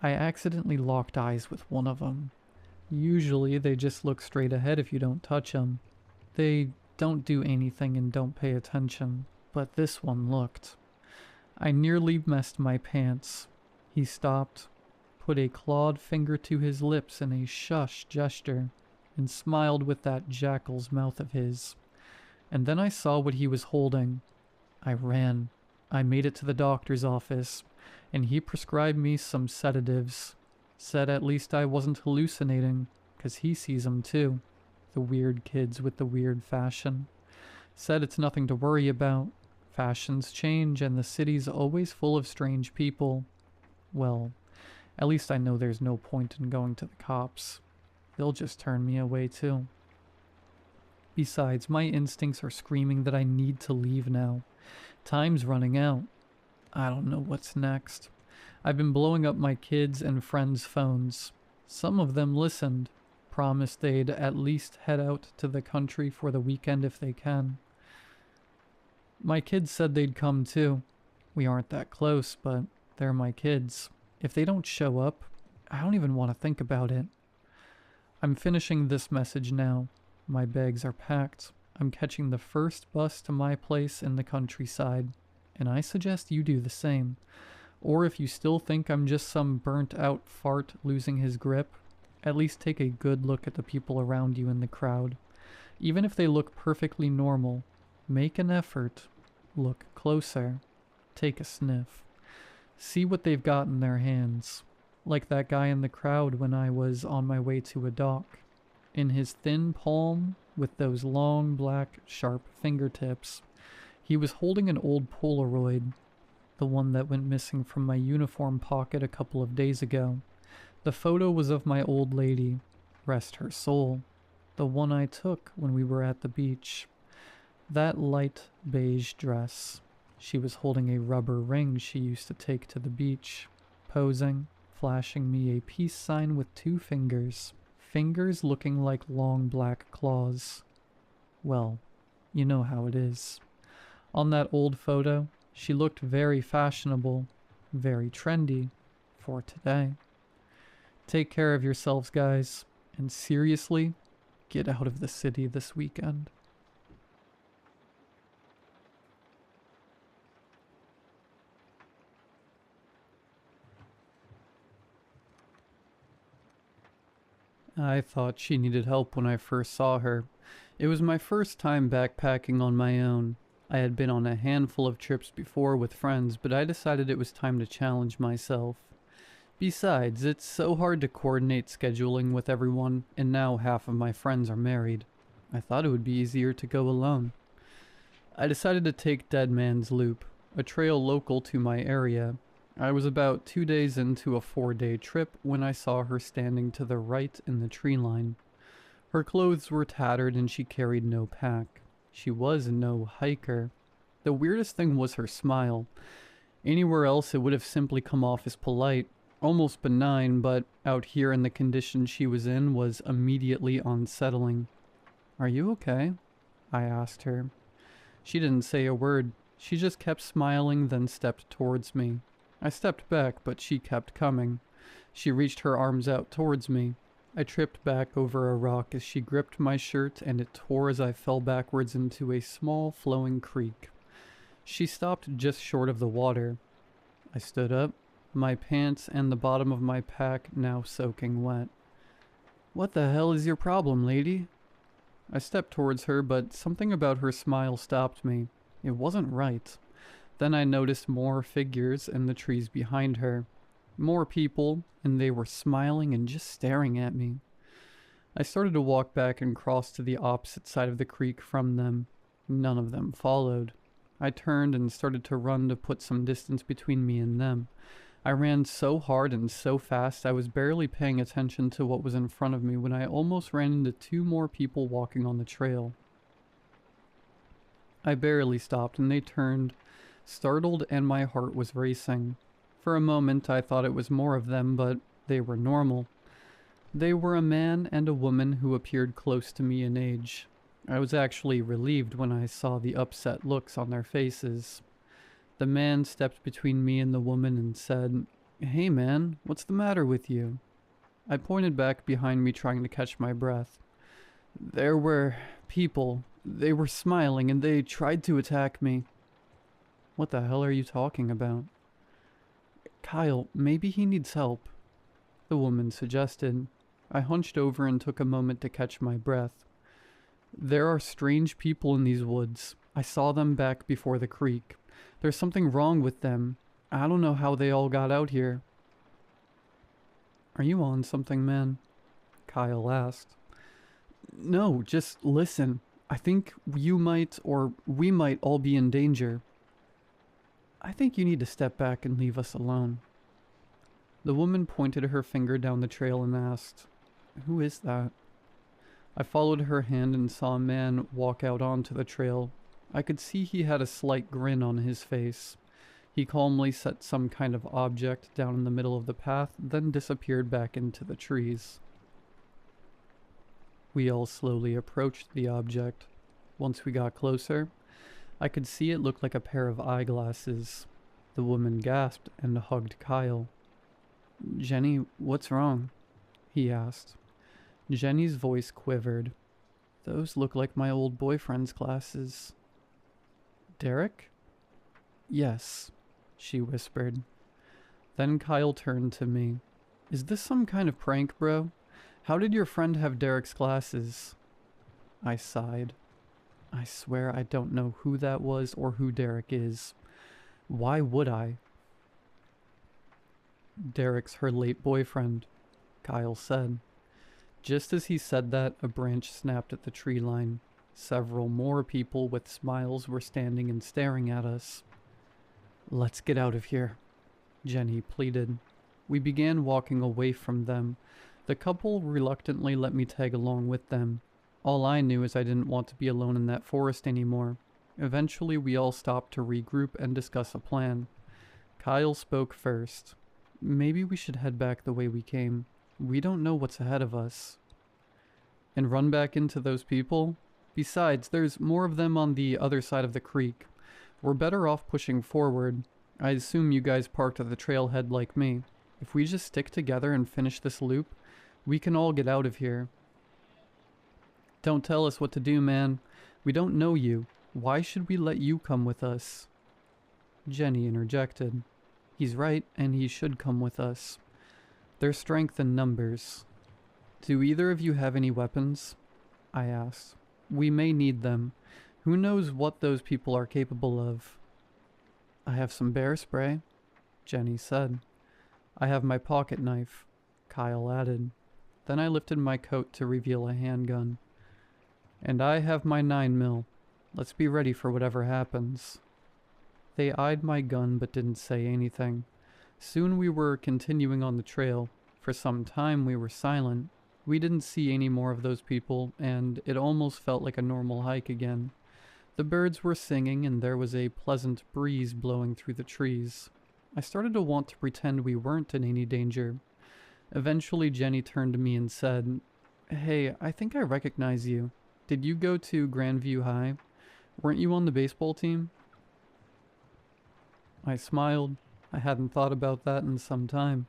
I accidentally locked eyes with one of them. Usually they just look straight ahead if you don't touch them. They don't do anything and don't pay attention, but this one looked. I nearly messed my pants. He stopped, put a clawed finger to his lips in a shush gesture, and smiled with that jackal's mouth of his. And then I saw what he was holding. I ran. I made it to the doctor's office, and he prescribed me some sedatives. Said at least I wasn't hallucinating, 'cause he sees 'em too. The weird kids with the weird fashion. Said it's nothing to worry about. Fashions change, and the city's always full of strange people. Well, at least I know there's no point in going to the cops. They'll just turn me away too. Besides, my instincts are screaming that I need to leave now. Time's running out. I don't know what's next. I've been blowing up my kids' and friends' phones. Some of them listened, promised they'd at least head out to the country for the weekend if they can. My kids said they'd come too. We aren't that close, but they're my kids. If they don't show up, I don't even want to think about it. I'm finishing this message now. My bags are packed. I'm catching the first bus to my place in the countryside, and I suggest you do the same. Or if you still think I'm just some burnt-out fart losing his grip, at least take a good look at the people around you in the crowd. Even if they look perfectly normal, make an effort. Look closer. Take a sniff. See what they've got in their hands. Like that guy in the crowd when I was on my way to a dock. In his thin palm, with those long, black, sharp fingertips, he was holding an old Polaroid, the one that went missing from my uniform pocket a couple of days ago. The photo was of my old lady, rest her soul, the one I took when we were at the beach. That light beige dress. She was holding a rubber ring she used to take to the beach, posing, flashing me a peace sign with 2 fingers. Fingers looking like long black claws. Well, you know how it is. On that old photo, she looked very fashionable, very trendy for today. Take care of yourselves, guys, and seriously, get out of the city this weekend. I thought she needed help when I first saw her. It was my first time backpacking on my own. I had been on a handful of trips before with friends, but I decided it was time to challenge myself. Besides, it's so hard to coordinate scheduling with everyone, and now half of my friends are married. I thought it would be easier to go alone. I decided to take Deadman's Loop, a trail local to my area. I was about 2 days into a 4-day trip when I saw her standing to the right in the tree line. Her clothes were tattered and she carried no pack. She was no hiker. The weirdest thing was her smile. Anywhere else it would have simply come off as polite, almost benign, but out here in the condition she was in was immediately unsettling. "Are you okay?" I asked her. She didn't say a word. She just kept smiling, then stepped towards me. I stepped back, but she kept coming. She reached her arms out towards me. I tripped back over a rock as she gripped my shirt, and it tore as I fell backwards into a small flowing creek. She stopped just short of the water. I stood up, my pants and the bottom of my pack now soaking wet. "What the hell is your problem, lady?" I stepped towards her, but something about her smile stopped me. It wasn't right. Then I noticed more figures in the trees behind her. More people, and they were smiling and just staring at me. I started to walk back and cross to the opposite side of the creek from them. None of them followed. I turned and started to run to put some distance between me and them. I ran so hard and so fast I was barely paying attention to what was in front of me when I almost ran into 2 more people walking on the trail. I barely stopped and they turned, startled, and my heart was racing. For a moment I thought it was more of them, but they were normal. They were a man and a woman who appeared close to me in age. I was actually relieved when I saw the upset looks on their faces. The man stepped between me and the woman and said, "Hey man, what's the matter with you?" I pointed back behind me trying to catch my breath. "There were people. They were smiling and they tried to attack me." "What the hell are you talking about?" "Kyle, maybe he needs help," the woman suggested. I hunched over and took a moment to catch my breath. "There are strange people in these woods. I saw them back before the creek. There's something wrong with them. I don't know how they all got out here." "Are you on something, man?" Kyle asked. "No, just listen. I think you might, or we might all be in danger." "I think you need to step back and leave us alone." The woman pointed her finger down the trail and asked, "Who is that?" I followed her hand and saw a man walk out onto the trail. I could see he had a slight grin on his face. He calmly set some kind of object down in the middle of the path, then disappeared back into the trees. We all slowly approached the object. Once we got closer, I could see it looked like a pair of eyeglasses. The woman gasped and hugged Kyle. "Jenny, what's wrong?" he asked. Jenny's voice quivered. "Those look like my old boyfriend's glasses." "Derek?" "Yes," she whispered. Then Kyle turned to me. "Is this some kind of prank, bro? How did your friend have Derek's glasses?" I sighed. I swear I don't know who that was or who Derek is. Why would I? "Derek's her late boyfriend," Kyle said. Just as he said that, a branch snapped at the tree line. Several more people with smiles were standing and staring at us. "Let's get out of here," Jenny pleaded. We began walking away from them. The couple reluctantly let me tag along with them. All I knew is I didn't want to be alone in that forest anymore. Eventually we all stopped to regroup and discuss a plan. Kyle spoke first. "Maybe we should head back the way we came. We don't know what's ahead of us." "And run back into those people? Besides, there's more of them on the other side of the creek. We're better off pushing forward. I assume you guys parked at the trailhead like me. If we just stick together and finish this loop, we can all get out of here." "Don't tell us what to do, man. We don't know you. Why should we let you come with us?" Jenny interjected. "He's right, and he should come with us. There's strength in numbers." Do either of you have any weapons? I asked. We may need them. Who knows what those people are capable of? I have some bear spray, Jenny said. I have my pocket knife, Kyle added. Then I lifted my coat to reveal a handgun. And I have my 9mm. Let's be ready for whatever happens. They eyed my gun but didn't say anything. Soon we were continuing on the trail. For some time we were silent. We didn't see any more of those people, and it almost felt like a normal hike again. The birds were singing, and there was a pleasant breeze blowing through the trees. I started to want to pretend we weren't in any danger. Eventually Jenny turned to me and said, Hey, I think I recognize you. Did you go to Grandview High? Weren't you on the baseball team? I smiled. I hadn't thought about that in some time.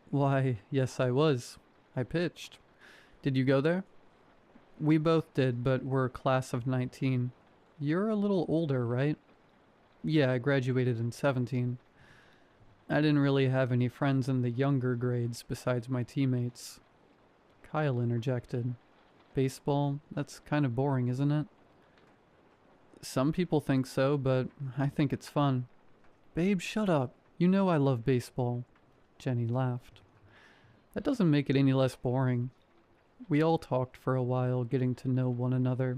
Why, yes I was. I pitched. Did you go there? We both did, but we're class of 19. You're a little older, right? Yeah, I graduated in 17. I didn't really have any friends in the younger grades besides my teammates. Kyle interjected. Baseball? That's kind of boring, isn't it? Some people think so, but I think it's fun. Babe, shut up. You know I love baseball. Jenny laughed. That doesn't make it any less boring. We all talked for a while, getting to know one another.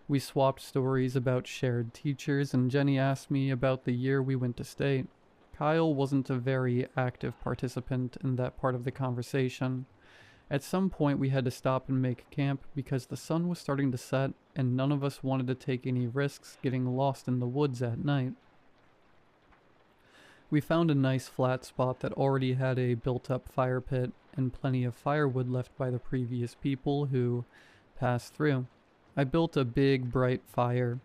We swapped stories about shared teachers, and Jenny asked me about the year we went to state. Kyle wasn't a very active participant in that part of the conversation. At some point we had to stop and make camp because the sun was starting to set and none of us wanted to take any risks getting lost in the woods at night. We found a nice flat spot that already had a built-up fire pit and plenty of firewood left by the previous people who passed through. I built a big, bright fire.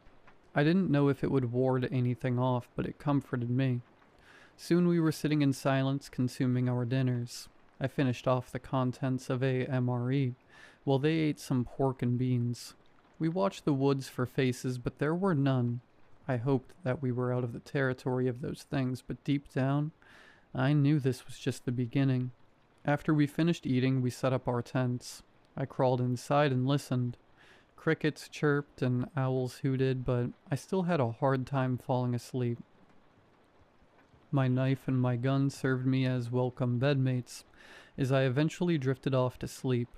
I didn't know if it would ward anything off, but it comforted me. Soon we were sitting in silence, consuming our dinners. I finished off the contents of a MRE, while they ate some pork and beans. We watched the woods for faces, but there were none. I hoped that we were out of the territory of those things, but deep down, I knew this was just the beginning. After we finished eating, we set up our tents. I crawled inside and listened. Crickets chirped and owls hooted, but I still had a hard time falling asleep. My knife and my gun served me as welcome bedmates, as I eventually drifted off to sleep.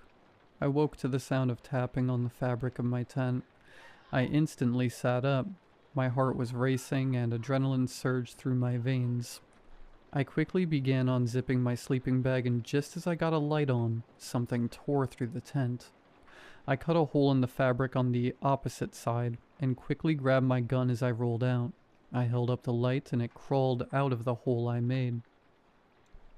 I woke to the sound of tapping on the fabric of my tent. I instantly sat up. My heart was racing and adrenaline surged through my veins. I quickly began unzipping my sleeping bag, and just as I got a light on, something tore through the tent. I cut a hole in the fabric on the opposite side and quickly grabbed my gun as I rolled out. I held up the light and it crawled out of the hole I made.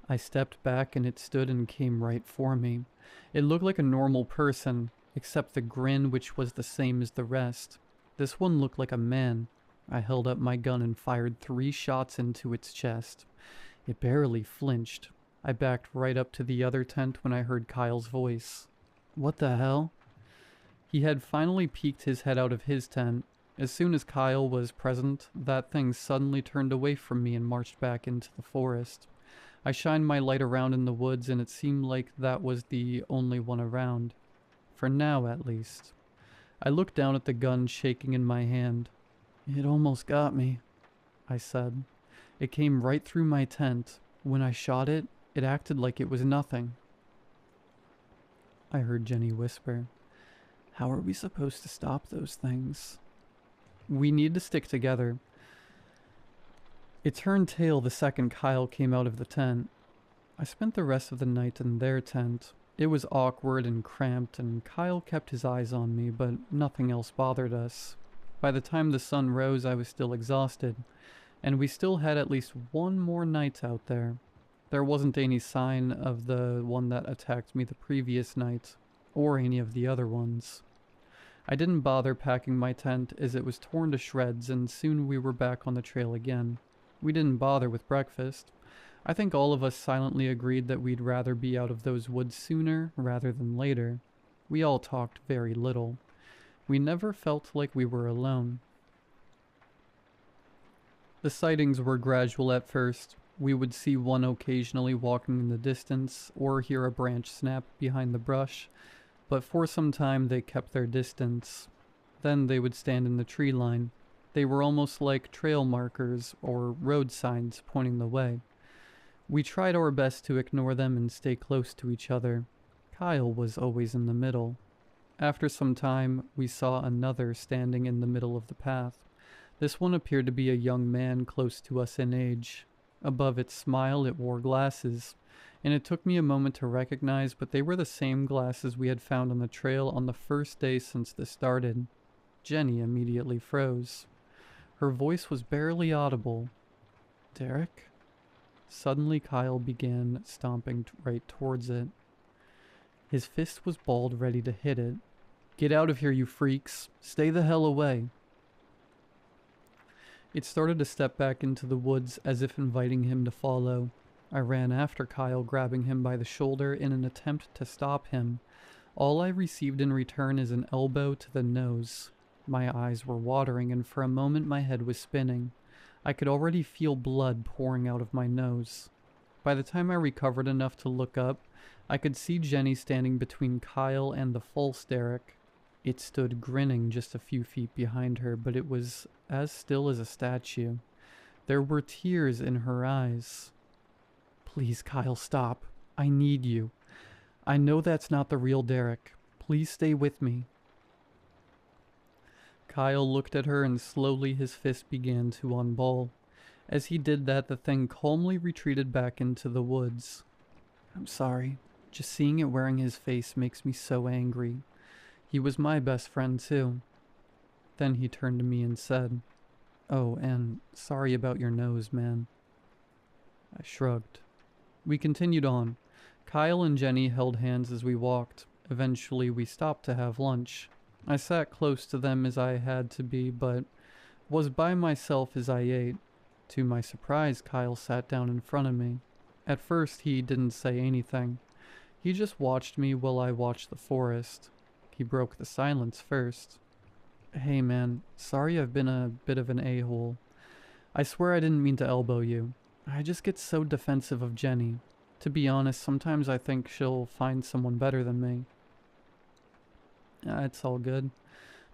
I stepped back and it stood and came right for me. It looked like a normal person, except the grin, which was the same as the rest. This one looked like a man. I held up my gun and fired 3 shots into its chest. It barely flinched. I backed right up to the other tent when I heard Kyle's voice. What the hell? He had finally peeked his head out of his tent. As soon as Kyle was present, that thing suddenly turned away from me and marched back into the forest. I shined my light around in the woods and it seemed like that was the only one around. For now, at least. I looked down at the gun shaking in my hand. It almost got me, I said. It came right through my tent. When I shot it, it acted like it was nothing. I heard Jenny whisper, How are we supposed to stop those things? We need to stick together. It turned tail the second Kyle came out of the tent. I spent the rest of the night in their tent. It was awkward and cramped, and Kyle kept his eyes on me, but nothing else bothered us. By the time the sun rose, I was still exhausted, and we still had at least one more night out there. There wasn't any sign of the one that attacked me the previous night, or any of the other ones. I didn't bother packing my tent as it was torn to shreds, and soon we were back on the trail again. We didn't bother with breakfast. I think all of us silently agreed that we'd rather be out of those woods sooner rather than later. We all talked very little. We never felt like we were alone. The sightings were gradual at first. We would see one occasionally walking in the distance or hear a branch snap behind the brush, but for some time they kept their distance. Then they would stand in the tree line. They were almost like trail markers or road signs pointing the way. We tried our best to ignore them and stay close to each other. Kyle was always in the middle. After some time, we saw another standing in the middle of the path. This one appeared to be a young man close to us in age. Above its smile, it wore glasses, and it took me a moment to recognize, but they were the same glasses we had found on the trail on the first day since this started. Jenny immediately froze. Her voice was barely audible. "Derek?" Suddenly Kyle began stomping right towards it. His fist was balled, ready to hit it. "Get out of here, you freaks! Stay the hell away!" It started to step back into the woods as if inviting him to follow. I ran after Kyle, grabbing him by the shoulder in an attempt to stop him. All I received in return is an elbow to the nose. My eyes were watering, and for a moment my head was spinning. I could already feel blood pouring out of my nose. By the time I recovered enough to look up, I could see Jenny standing between Kyle and the false Derek. It stood grinning just a few feet behind her, but it was as still as a statue. There were tears in her eyes. "Please, Kyle, stop. I need you. I know that's not the real Derek. Please stay with me." Kyle looked at her and slowly his fist began to unball. As he did that, the thing calmly retreated back into the woods. "I'm sorry. Just seeing it wearing his face makes me so angry. He was my best friend too." Then he turned to me and said, "Oh, and sorry about your nose, man." I shrugged. We continued on. Kyle and Jenny held hands as we walked. Eventually we stopped to have lunch. I sat close to them as I had to be, but was by myself as I ate. To my surprise, Kyle sat down in front of me. At first he didn't say anything. He just watched me while I watched the forest. He broke the silence first. "Hey man, sorry I've been a bit of an a-hole. I swear I didn't mean to elbow you. I just get so defensive of Jenny. To be honest, sometimes I think she'll find someone better than me." It's all good.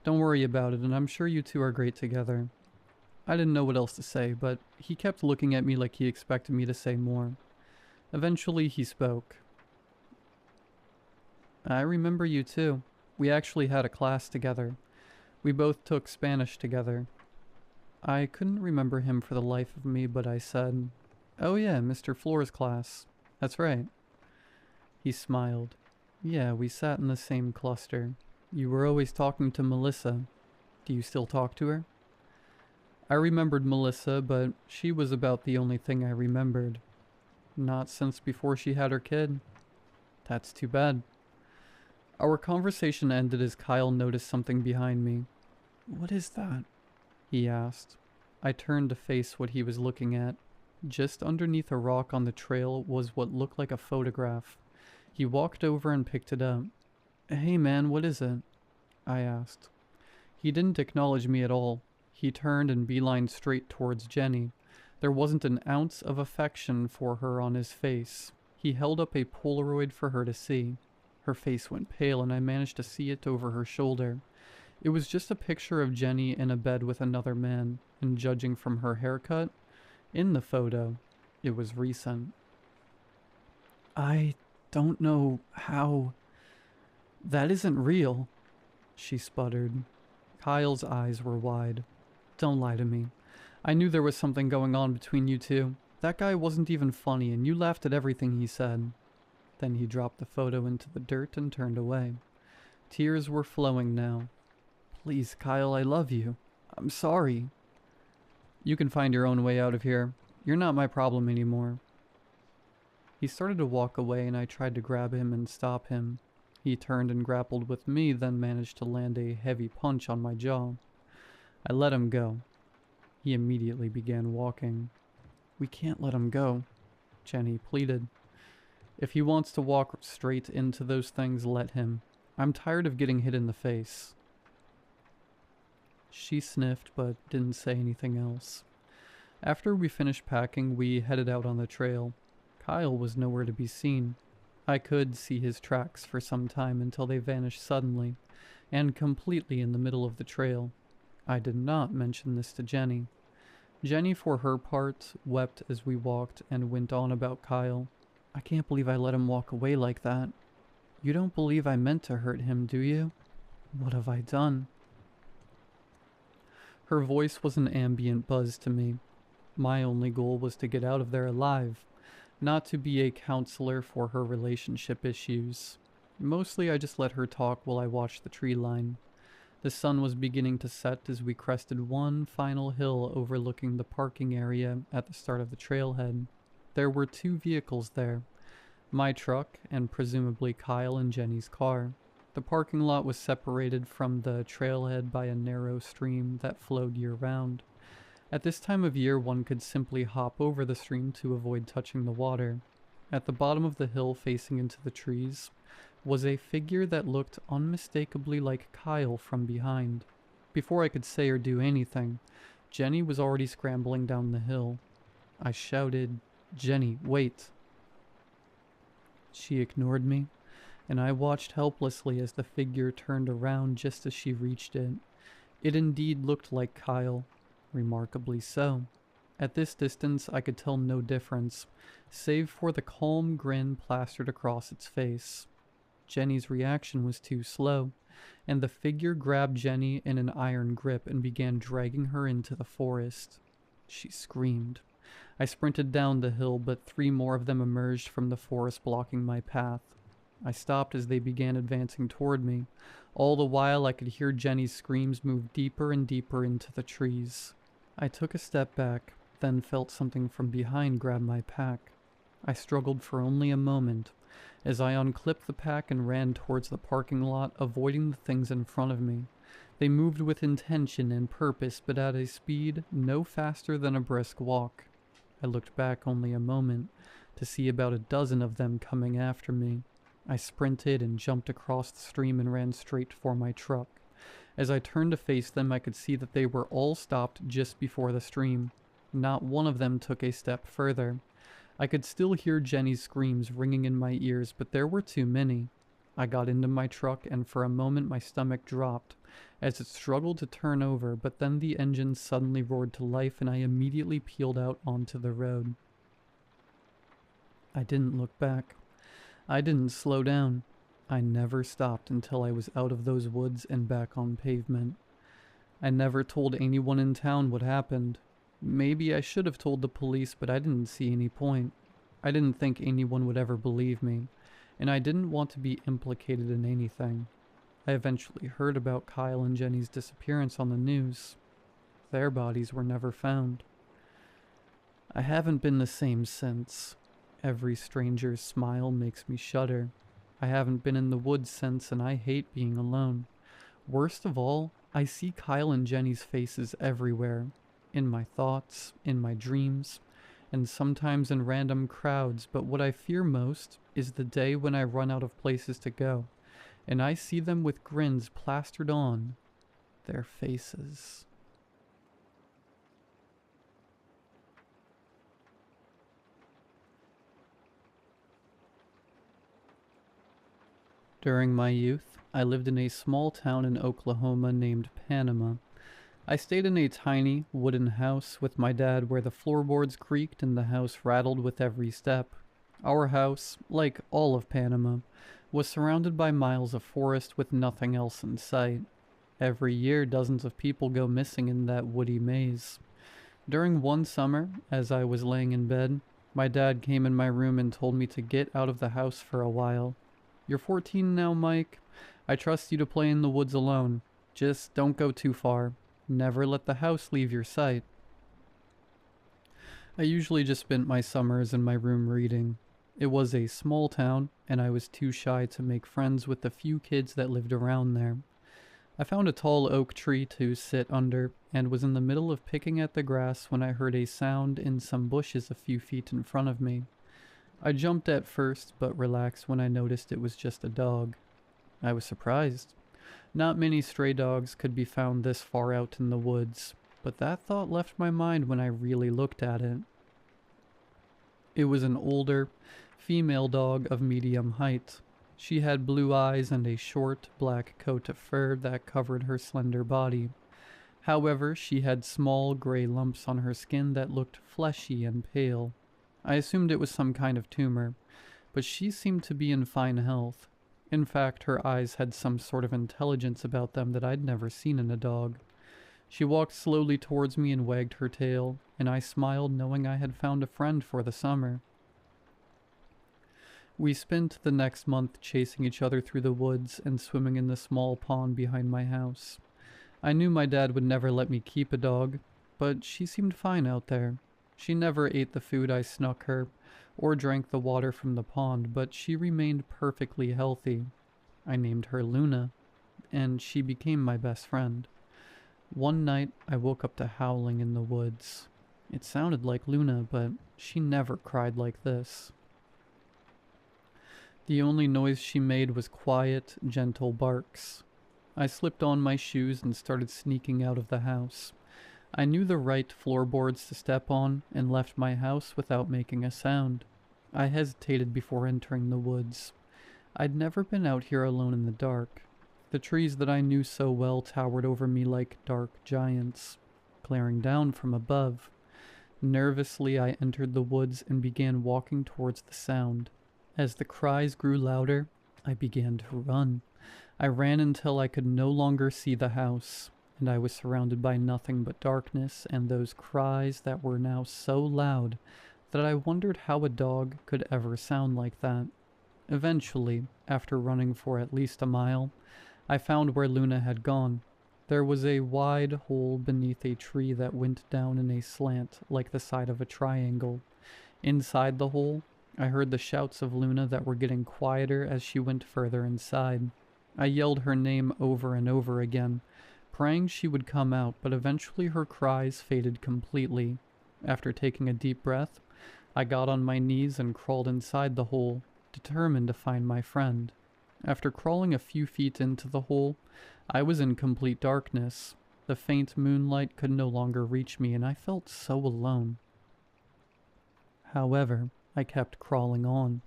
Don't worry about it, and I'm sure you two are great together." I didn't know what else to say, but he kept looking at me like he expected me to say more. Eventually he spoke. "I remember you too. We actually had a class together. We both took Spanish together." I couldn't remember him for the life of me, but I said, "Oh yeah, Mr. Floor's class. That's right." He smiled. "Yeah, we sat in the same cluster. You were always talking to Melissa. Do you still talk to her?" I remembered Melissa, but she was about the only thing I remembered. Not since before she had her kid. That's too bad. Our conversation ended as Kyle noticed something behind me. "What is that?" he asked. I turned to face what he was looking at. Just underneath a rock on the trail was what looked like a photograph. He walked over and picked it up. "Hey man, what is it?" I asked. He didn't acknowledge me at all. He turned and beelined straight towards Jenny. There wasn't an ounce of affection for her on his face. He held up a Polaroid for her to see. Her face went pale and I managed to see it over her shoulder. It was just a picture of Jenny in a bed with another man, and judging from her haircut, in the photo, it was recent. "I don't know how... That isn't real," she sputtered. Kyle's eyes were wide. "Don't lie to me. I knew there was something going on between you two. That guy wasn't even funny, and you laughed at everything he said." Then he dropped the photo into the dirt and turned away. Tears were flowing now. "Please, Kyle, I love you. I'm sorry." "You can find your own way out of here. You're not my problem anymore." He started to walk away and I tried to grab him and stop him. He turned and grappled with me, then managed to land a heavy punch on my jaw. I let him go. He immediately began walking. "We can't let him go," Jenny pleaded. "If he wants to walk straight into those things, let him. I'm tired of getting hit in the face." She sniffed but didn't say anything else. After we finished packing, we headed out on the trail. Kyle was nowhere to be seen. I could see his tracks for some time until they vanished suddenly, and completely in the middle of the trail. I did not mention this to Jenny. Jenny, for her part, wept as we walked and went on about Kyle. I can't believe I let him walk away like that. You don't believe I meant to hurt him, do you? What have I done? Her voice was an ambient buzz to me. My only goal was to get out of there alive, not to be a counselor for her relationship issues. Mostly I just let her talk while I watched the tree line. The sun was beginning to set as we crested one final hill overlooking the parking area at the start of the trailhead. There were 2 vehicles there, my truck and presumably Kyle and Jenny's car. The parking lot was separated from the trailhead by a narrow stream that flowed year-round. At this time of year, one could simply hop over the stream to avoid touching the water. At the bottom of the hill facing into the trees was a figure that looked unmistakably like Kyle from behind. Before I could say or do anything, Jenny was already scrambling down the hill. I shouted, "Jenny, wait!" She ignored me, and I watched helplessly as the figure turned around just as she reached it. It indeed looked like Kyle, remarkably so. At this distance I could tell no difference, save for the calm grin plastered across its face. Jenny's reaction was too slow, and the figure grabbed Jenny in an iron grip and began dragging her into the forest. She screamed. I sprinted down the hill, but 3 more of them emerged from the forest, blocking my path. I stopped as they began advancing toward me. All the while I could hear Jenny's screams move deeper and deeper into the trees. I took a step back, then felt something from behind grab my pack. I struggled for only a moment, as I unclipped the pack and ran towards the parking lot, avoiding the things in front of me. They moved with intention and purpose, but at a speed no faster than a brisk walk. I looked back only a moment, to see about a dozen of them coming after me. I sprinted and jumped across the stream and ran straight for my truck. As I turned to face them, I could see that they were all stopped just before the stream. Not one of them took a step further. I could still hear Jenny's screams ringing in my ears, but there were too many. I got into my truck, and for a moment my stomach dropped as it struggled to turn over, but then the engine suddenly roared to life and I immediately peeled out onto the road. I didn't look back. I didn't slow down. I never stopped until I was out of those woods and back on pavement. I never told anyone in town what happened. Maybe I should have told the police, but I didn't see any point. I didn't think anyone would ever believe me, and I didn't want to be implicated in anything. I eventually heard about Kyle and Jenny's disappearance on the news. Their bodies were never found. I haven't been the same since. Every stranger's smile makes me shudder. I haven't been in the woods since, and I hate being alone. Worst of all, I see Kyle and Jenny's faces everywhere. In my thoughts, in my dreams, and sometimes in random crowds, but what I fear most is the day when I run out of places to go, and I see them with grins plastered on their faces. During my youth, I lived in a small town in Oklahoma named Panama. I stayed in a tiny, wooden house with my dad where the floorboards creaked and the house rattled with every step. Our house, like all of Panama, was surrounded by miles of forest with nothing else in sight. Every year, dozens of people go missing in that woody maze. During one summer, as I was laying in bed, my dad came in my room and told me to get out of the house for a while. "You're 14 now, Mike. I trust you to play in the woods alone. Just don't go too far. Never let the house leave your sight." I usually just spent my summers in my room reading. It was a small town, and I was too shy to make friends with the few kids that lived around there. I found a tall oak tree to sit under, and was in the middle of picking at the grass when I heard a sound in some bushes a few feet in front of me. I jumped at first, but relaxed when I noticed it was just a dog. I was surprised. Not many stray dogs could be found this far out in the woods. but that thought left my mind when I really looked at it. It was an older, female dog of medium height. She had blue eyes and a short, black coat of fur that covered her slender body. However, she had small, gray lumps on her skin that looked fleshy and pale. I assumed it was some kind of tumor, but she seemed to be in fine health. In fact, her eyes had some sort of intelligence about them that I'd never seen in a dog. She walked slowly towards me and wagged her tail, and I smiled knowing I had found a friend for the summer. We spent the next month chasing each other through the woods and swimming in the small pond behind my house. I knew my dad would never let me keep a dog, but she seemed fine out there. She never ate the food I snuck her, or drank the water from the pond, but she remained perfectly healthy. I named her Luna, and she became my best friend. One night, I woke up to howling in the woods. It sounded like Luna, but she never cried like this. The only noise she made was quiet, gentle barks. I slipped on my shoes and started sneaking out of the house. I knew the right floorboards to step on and left my house without making a sound. I hesitated before entering the woods. I'd never been out here alone in the dark. The trees that I knew so well towered over me like dark giants, glaring down from above. Nervously, I entered the woods and began walking towards the sound. As the cries grew louder, I began to run. I ran until I could no longer see the house, and I was surrounded by nothing but darkness and those cries that were now so loud that I wondered how a dog could ever sound like that. Eventually, after running for at least a mile, I found where Luna had gone. There was a wide hole beneath a tree that went down in a slant like the side of a triangle. Inside the hole, I heard the shouts of Luna that were getting quieter as she went further inside. I yelled her name over and over again, praying she would come out, but eventually her cries faded completely. After taking a deep breath, I got on my knees and crawled inside the hole, determined to find my friend. After crawling a few feet into the hole, I was in complete darkness. The faint moonlight could no longer reach me, and I felt so alone. However, I kept crawling on.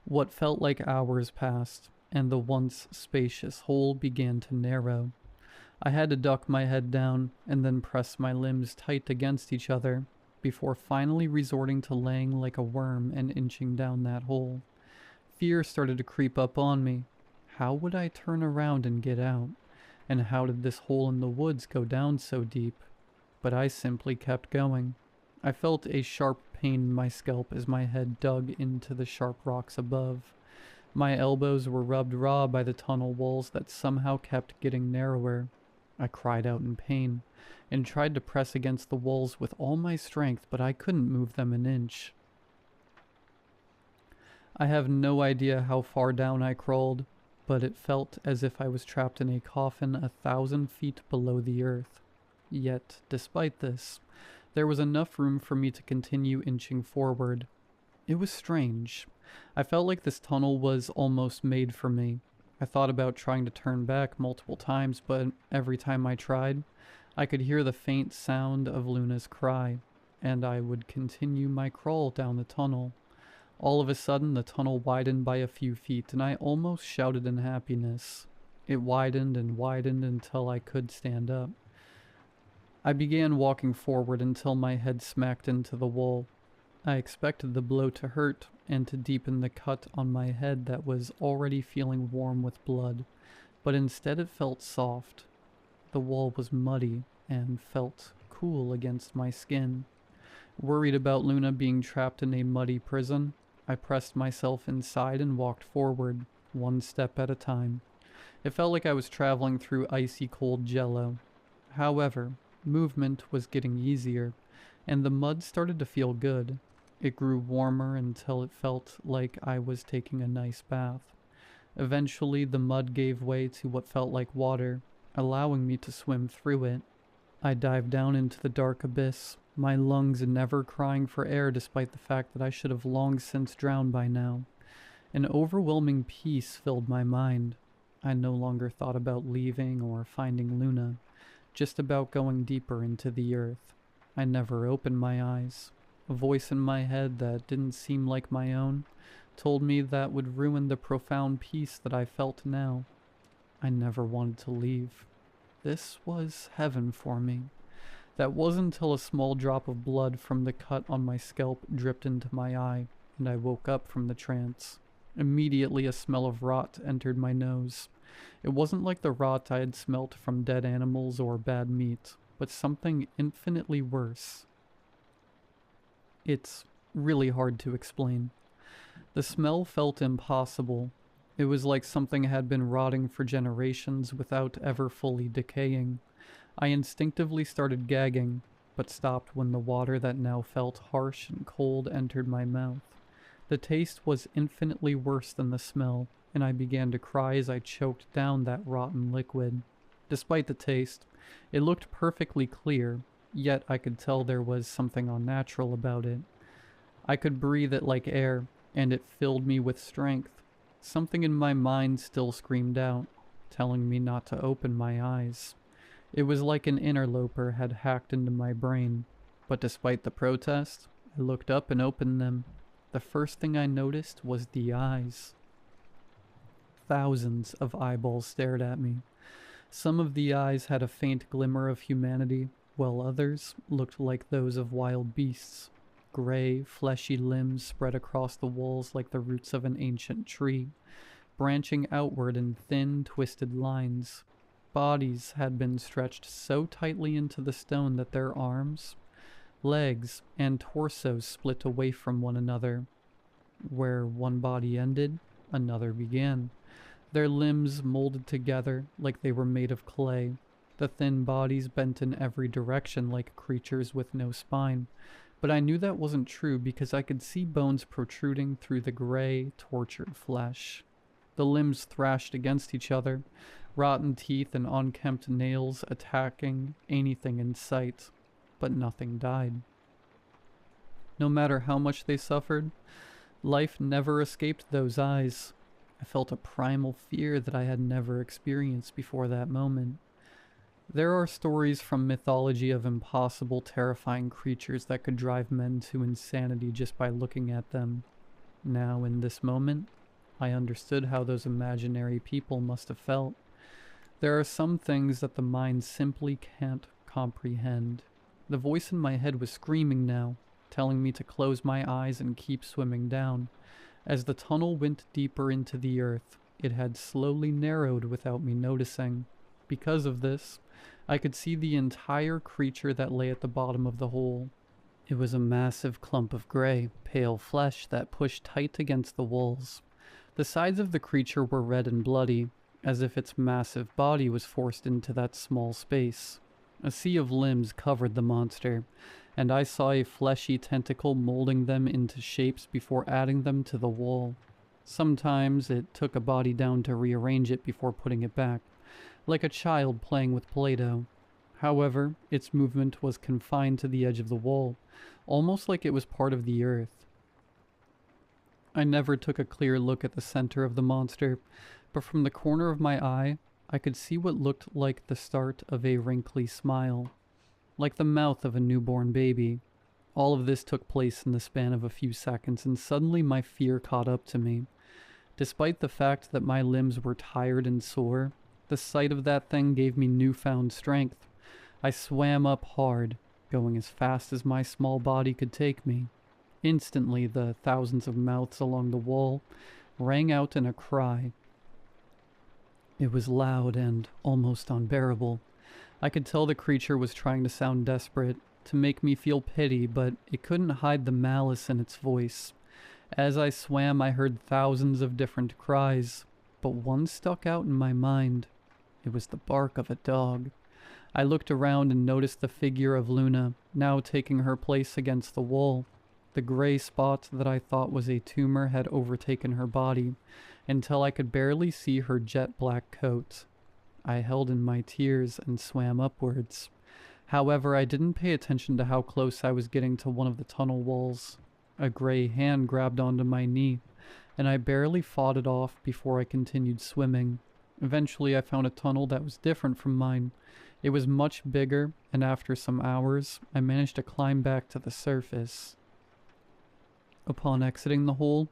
What felt like hours passed, and the once spacious hole began to narrow. I had to duck my head down and then press my limbs tight against each other before finally resorting to laying like a worm and inching down that hole. Fear started to creep up on me. How would I turn around and get out? And how did this hole in the woods go down so deep? But I simply kept going. I felt a sharp pain in my scalp as my head dug into the sharp rocks above. My elbows were rubbed raw by the tunnel walls that somehow kept getting narrower. I cried out in pain and tried to press against the walls with all my strength, but I couldn't move them an inch. I have no idea how far down I crawled, but it felt as if I was trapped in a coffin 1,000 feet below the earth. Yet, despite this, there was enough room for me to continue inching forward. It was strange. I felt like this tunnel was almost made for me. I thought about trying to turn back multiple times, but every time I tried, I could hear the faint sound of Luna's cry, and I would continue my crawl down the tunnel. All of a sudden, the tunnel widened by a few feet, and I almost shouted in happiness. It widened and widened until I could stand up. I began walking forward until my head smacked into the wall. I expected the blow to hurt and to deepen the cut on my head that was already feeling warm with blood, but instead it felt soft. The wall was muddy and felt cool against my skin. Worried about Luna being trapped in a muddy prison, I pressed myself inside and walked forward, one step at a time. It felt like I was traveling through icy cold jello. However, movement was getting easier, and the mud started to feel good. It grew warmer until it felt like I was taking a nice bath. Eventually, the mud gave way to what felt like water, allowing me to swim through it. I dived down into the dark abyss, my lungs never crying for air despite the fact that I should have long since drowned by now. An overwhelming peace filled my mind. I no longer thought about leaving or finding Luna. just about going deeper into the earth. I never opened my eyes. A voice in my head that didn't seem like my own told me that would ruin the profound peace that I felt now. I never wanted to leave. This was heaven for me. That wasn't until a small drop of blood from the cut on my scalp dripped into my eye, and I woke up from the trance. Immediately a smell of rot entered my nose. It wasn't like the rot I had smelt from dead animals or bad meat, but something infinitely worse. It's really hard to explain. The smell felt impossible. It was like something had been rotting for generations without ever fully decaying. I instinctively started gagging, but stopped when the water that now felt harsh and cold entered my mouth. The taste was infinitely worse than the smell, and I began to cry as I choked down that rotten liquid. Despite the taste, it looked perfectly clear, yet I could tell there was something unnatural about it. I could breathe it like air, and it filled me with strength. Something in my mind still screamed out, telling me not to open my eyes. It was like an interloper had hacked into my brain, but despite the protest, I looked up and opened them. The first thing I noticed was the eyes. Thousands of eyeballs stared at me. Some of the eyes had a faint glimmer of humanity, while others looked like those of wild beasts. Gray, fleshy limbs spread across the walls like the roots of an ancient tree, branching outward in thin, twisted lines. Bodies had been stretched so tightly into the stone that their arms, legs, and torsos split away from one another. Where one body ended, another began. Their limbs molded together like they were made of clay. The thin bodies bent in every direction like creatures with no spine. But I knew that wasn't true because I could see bones protruding through the gray, tortured flesh. The limbs thrashed against each other, rotten teeth and unkempt nails attacking anything in sight, but nothing died. No matter how much they suffered, life never escaped those eyes. I felt a primal fear that I had never experienced before that moment. There are stories from mythology of impossible, terrifying creatures that could drive men to insanity just by looking at them. Now, in this moment, I understood how those imaginary people must have felt. There are some things that the mind simply can't comprehend. The voice in my head was screaming now, telling me to close my eyes and keep swimming down. As the tunnel went deeper into the earth, it had slowly narrowed without me noticing. Because of this, I could see the entire creature that lay at the bottom of the hole. It was a massive clump of gray, pale flesh that pushed tight against the walls. The sides of the creature were red and bloody, as if its massive body was forced into that small space. A sea of limbs covered the monster, and I saw a fleshy tentacle molding them into shapes before adding them to the wall. Sometimes it took a body down to rearrange it before putting it back, like a child playing with Play-Doh. However, its movement was confined to the edge of the wall, almost like it was part of the earth. I never took a clear look at the center of the monster, but from the corner of my eye, I could see what looked like the start of a wrinkly smile, like the mouth of a newborn baby. All of this took place in the span of a few seconds, and suddenly my fear caught up to me. Despite the fact that my limbs were tired and sore, the sight of that thing gave me newfound strength. I swam up hard, going as fast as my small body could take me. Instantly, the thousands of mouths along the wall rang out in a cry. It was loud and almost unbearable. I could tell the creature was trying to sound desperate, to make me feel pity, but it couldn't hide the malice in its voice. As I swam, I heard thousands of different cries, but one stuck out in my mind. It was the bark of a dog. I looked around and noticed the figure of Luna, now taking her place against the wall. The gray spot that I thought was a tumor had overtaken her body, until I could barely see her jet black coat. I held in my tears and swam upwards. However, I didn't pay attention to how close I was getting to one of the tunnel walls. A gray hand grabbed onto my knee, and I barely fought it off before I continued swimming. Eventually, I found a tunnel that was different from mine. It was much bigger, and after some hours, I managed to climb back to the surface. Upon exiting the hole,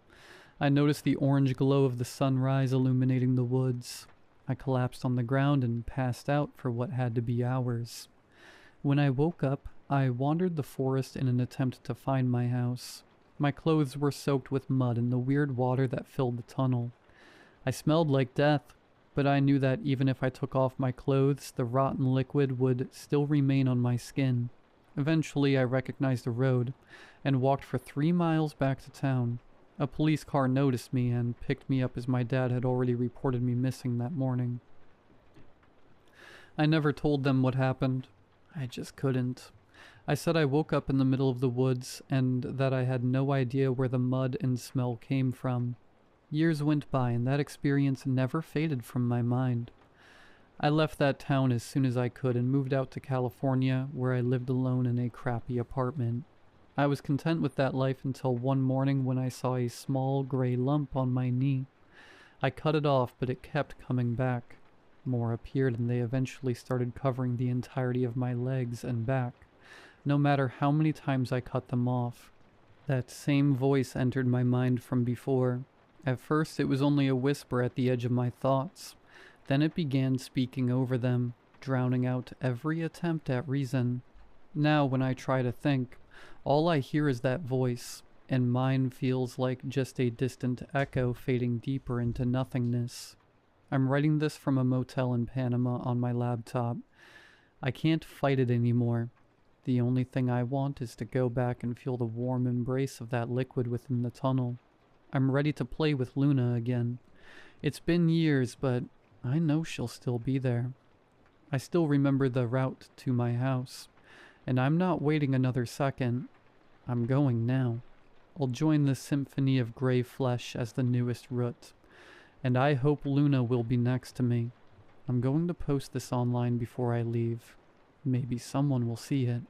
I noticed the orange glow of the sunrise illuminating the woods. I collapsed on the ground and passed out for what had to be hours. When I woke up, I wandered the forest in an attempt to find my house. My clothes were soaked with mud and the weird water that filled the tunnel. I smelled like death, but I knew that even if I took off my clothes, the rotten liquid would still remain on my skin. Eventually, I recognized the road and walked for 3 miles back to town. A police car noticed me and picked me up as my dad had already reported me missing that morning. I never told them what happened. I just couldn't. I said I woke up in the middle of the woods and that I had no idea where the mud and smell came from. Years went by and that experience never faded from my mind. I left that town as soon as I could and moved out to California, where I lived alone in a crappy apartment. I was content with that life until one morning when I saw a small gray lump on my knee. I cut it off, but it kept coming back. More appeared and they eventually started covering the entirety of my legs and back, no matter how many times I cut them off. That same voice entered my mind from before. At first it was only a whisper at the edge of my thoughts. Then it began speaking over them, drowning out every attempt at reason. Now when I try to think, all I hear is that voice, and mine feels like just a distant echo fading deeper into nothingness. I'm writing this from a motel in Panama on my laptop. I can't fight it anymore. The only thing I want is to go back and feel the warm embrace of that liquid within the tunnel. I'm ready to play with Luna again. It's been years, but I know she'll still be there. I still remember the route to my house, and I'm not waiting another second. I'm going now. I'll join the symphony of gray flesh as the newest root, and I hope Luna will be next to me. I'm going to post this online before I leave. Maybe someone will see it.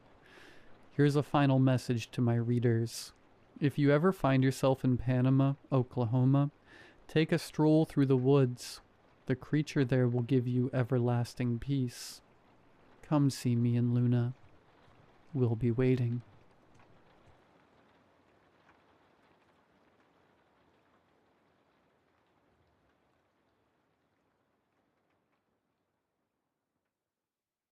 Here's a final message to my readers. If you ever find yourself in Panama, Oklahoma, take a stroll through the woods. The creature there will give you everlasting peace. Come see me and Luna. We'll be waiting.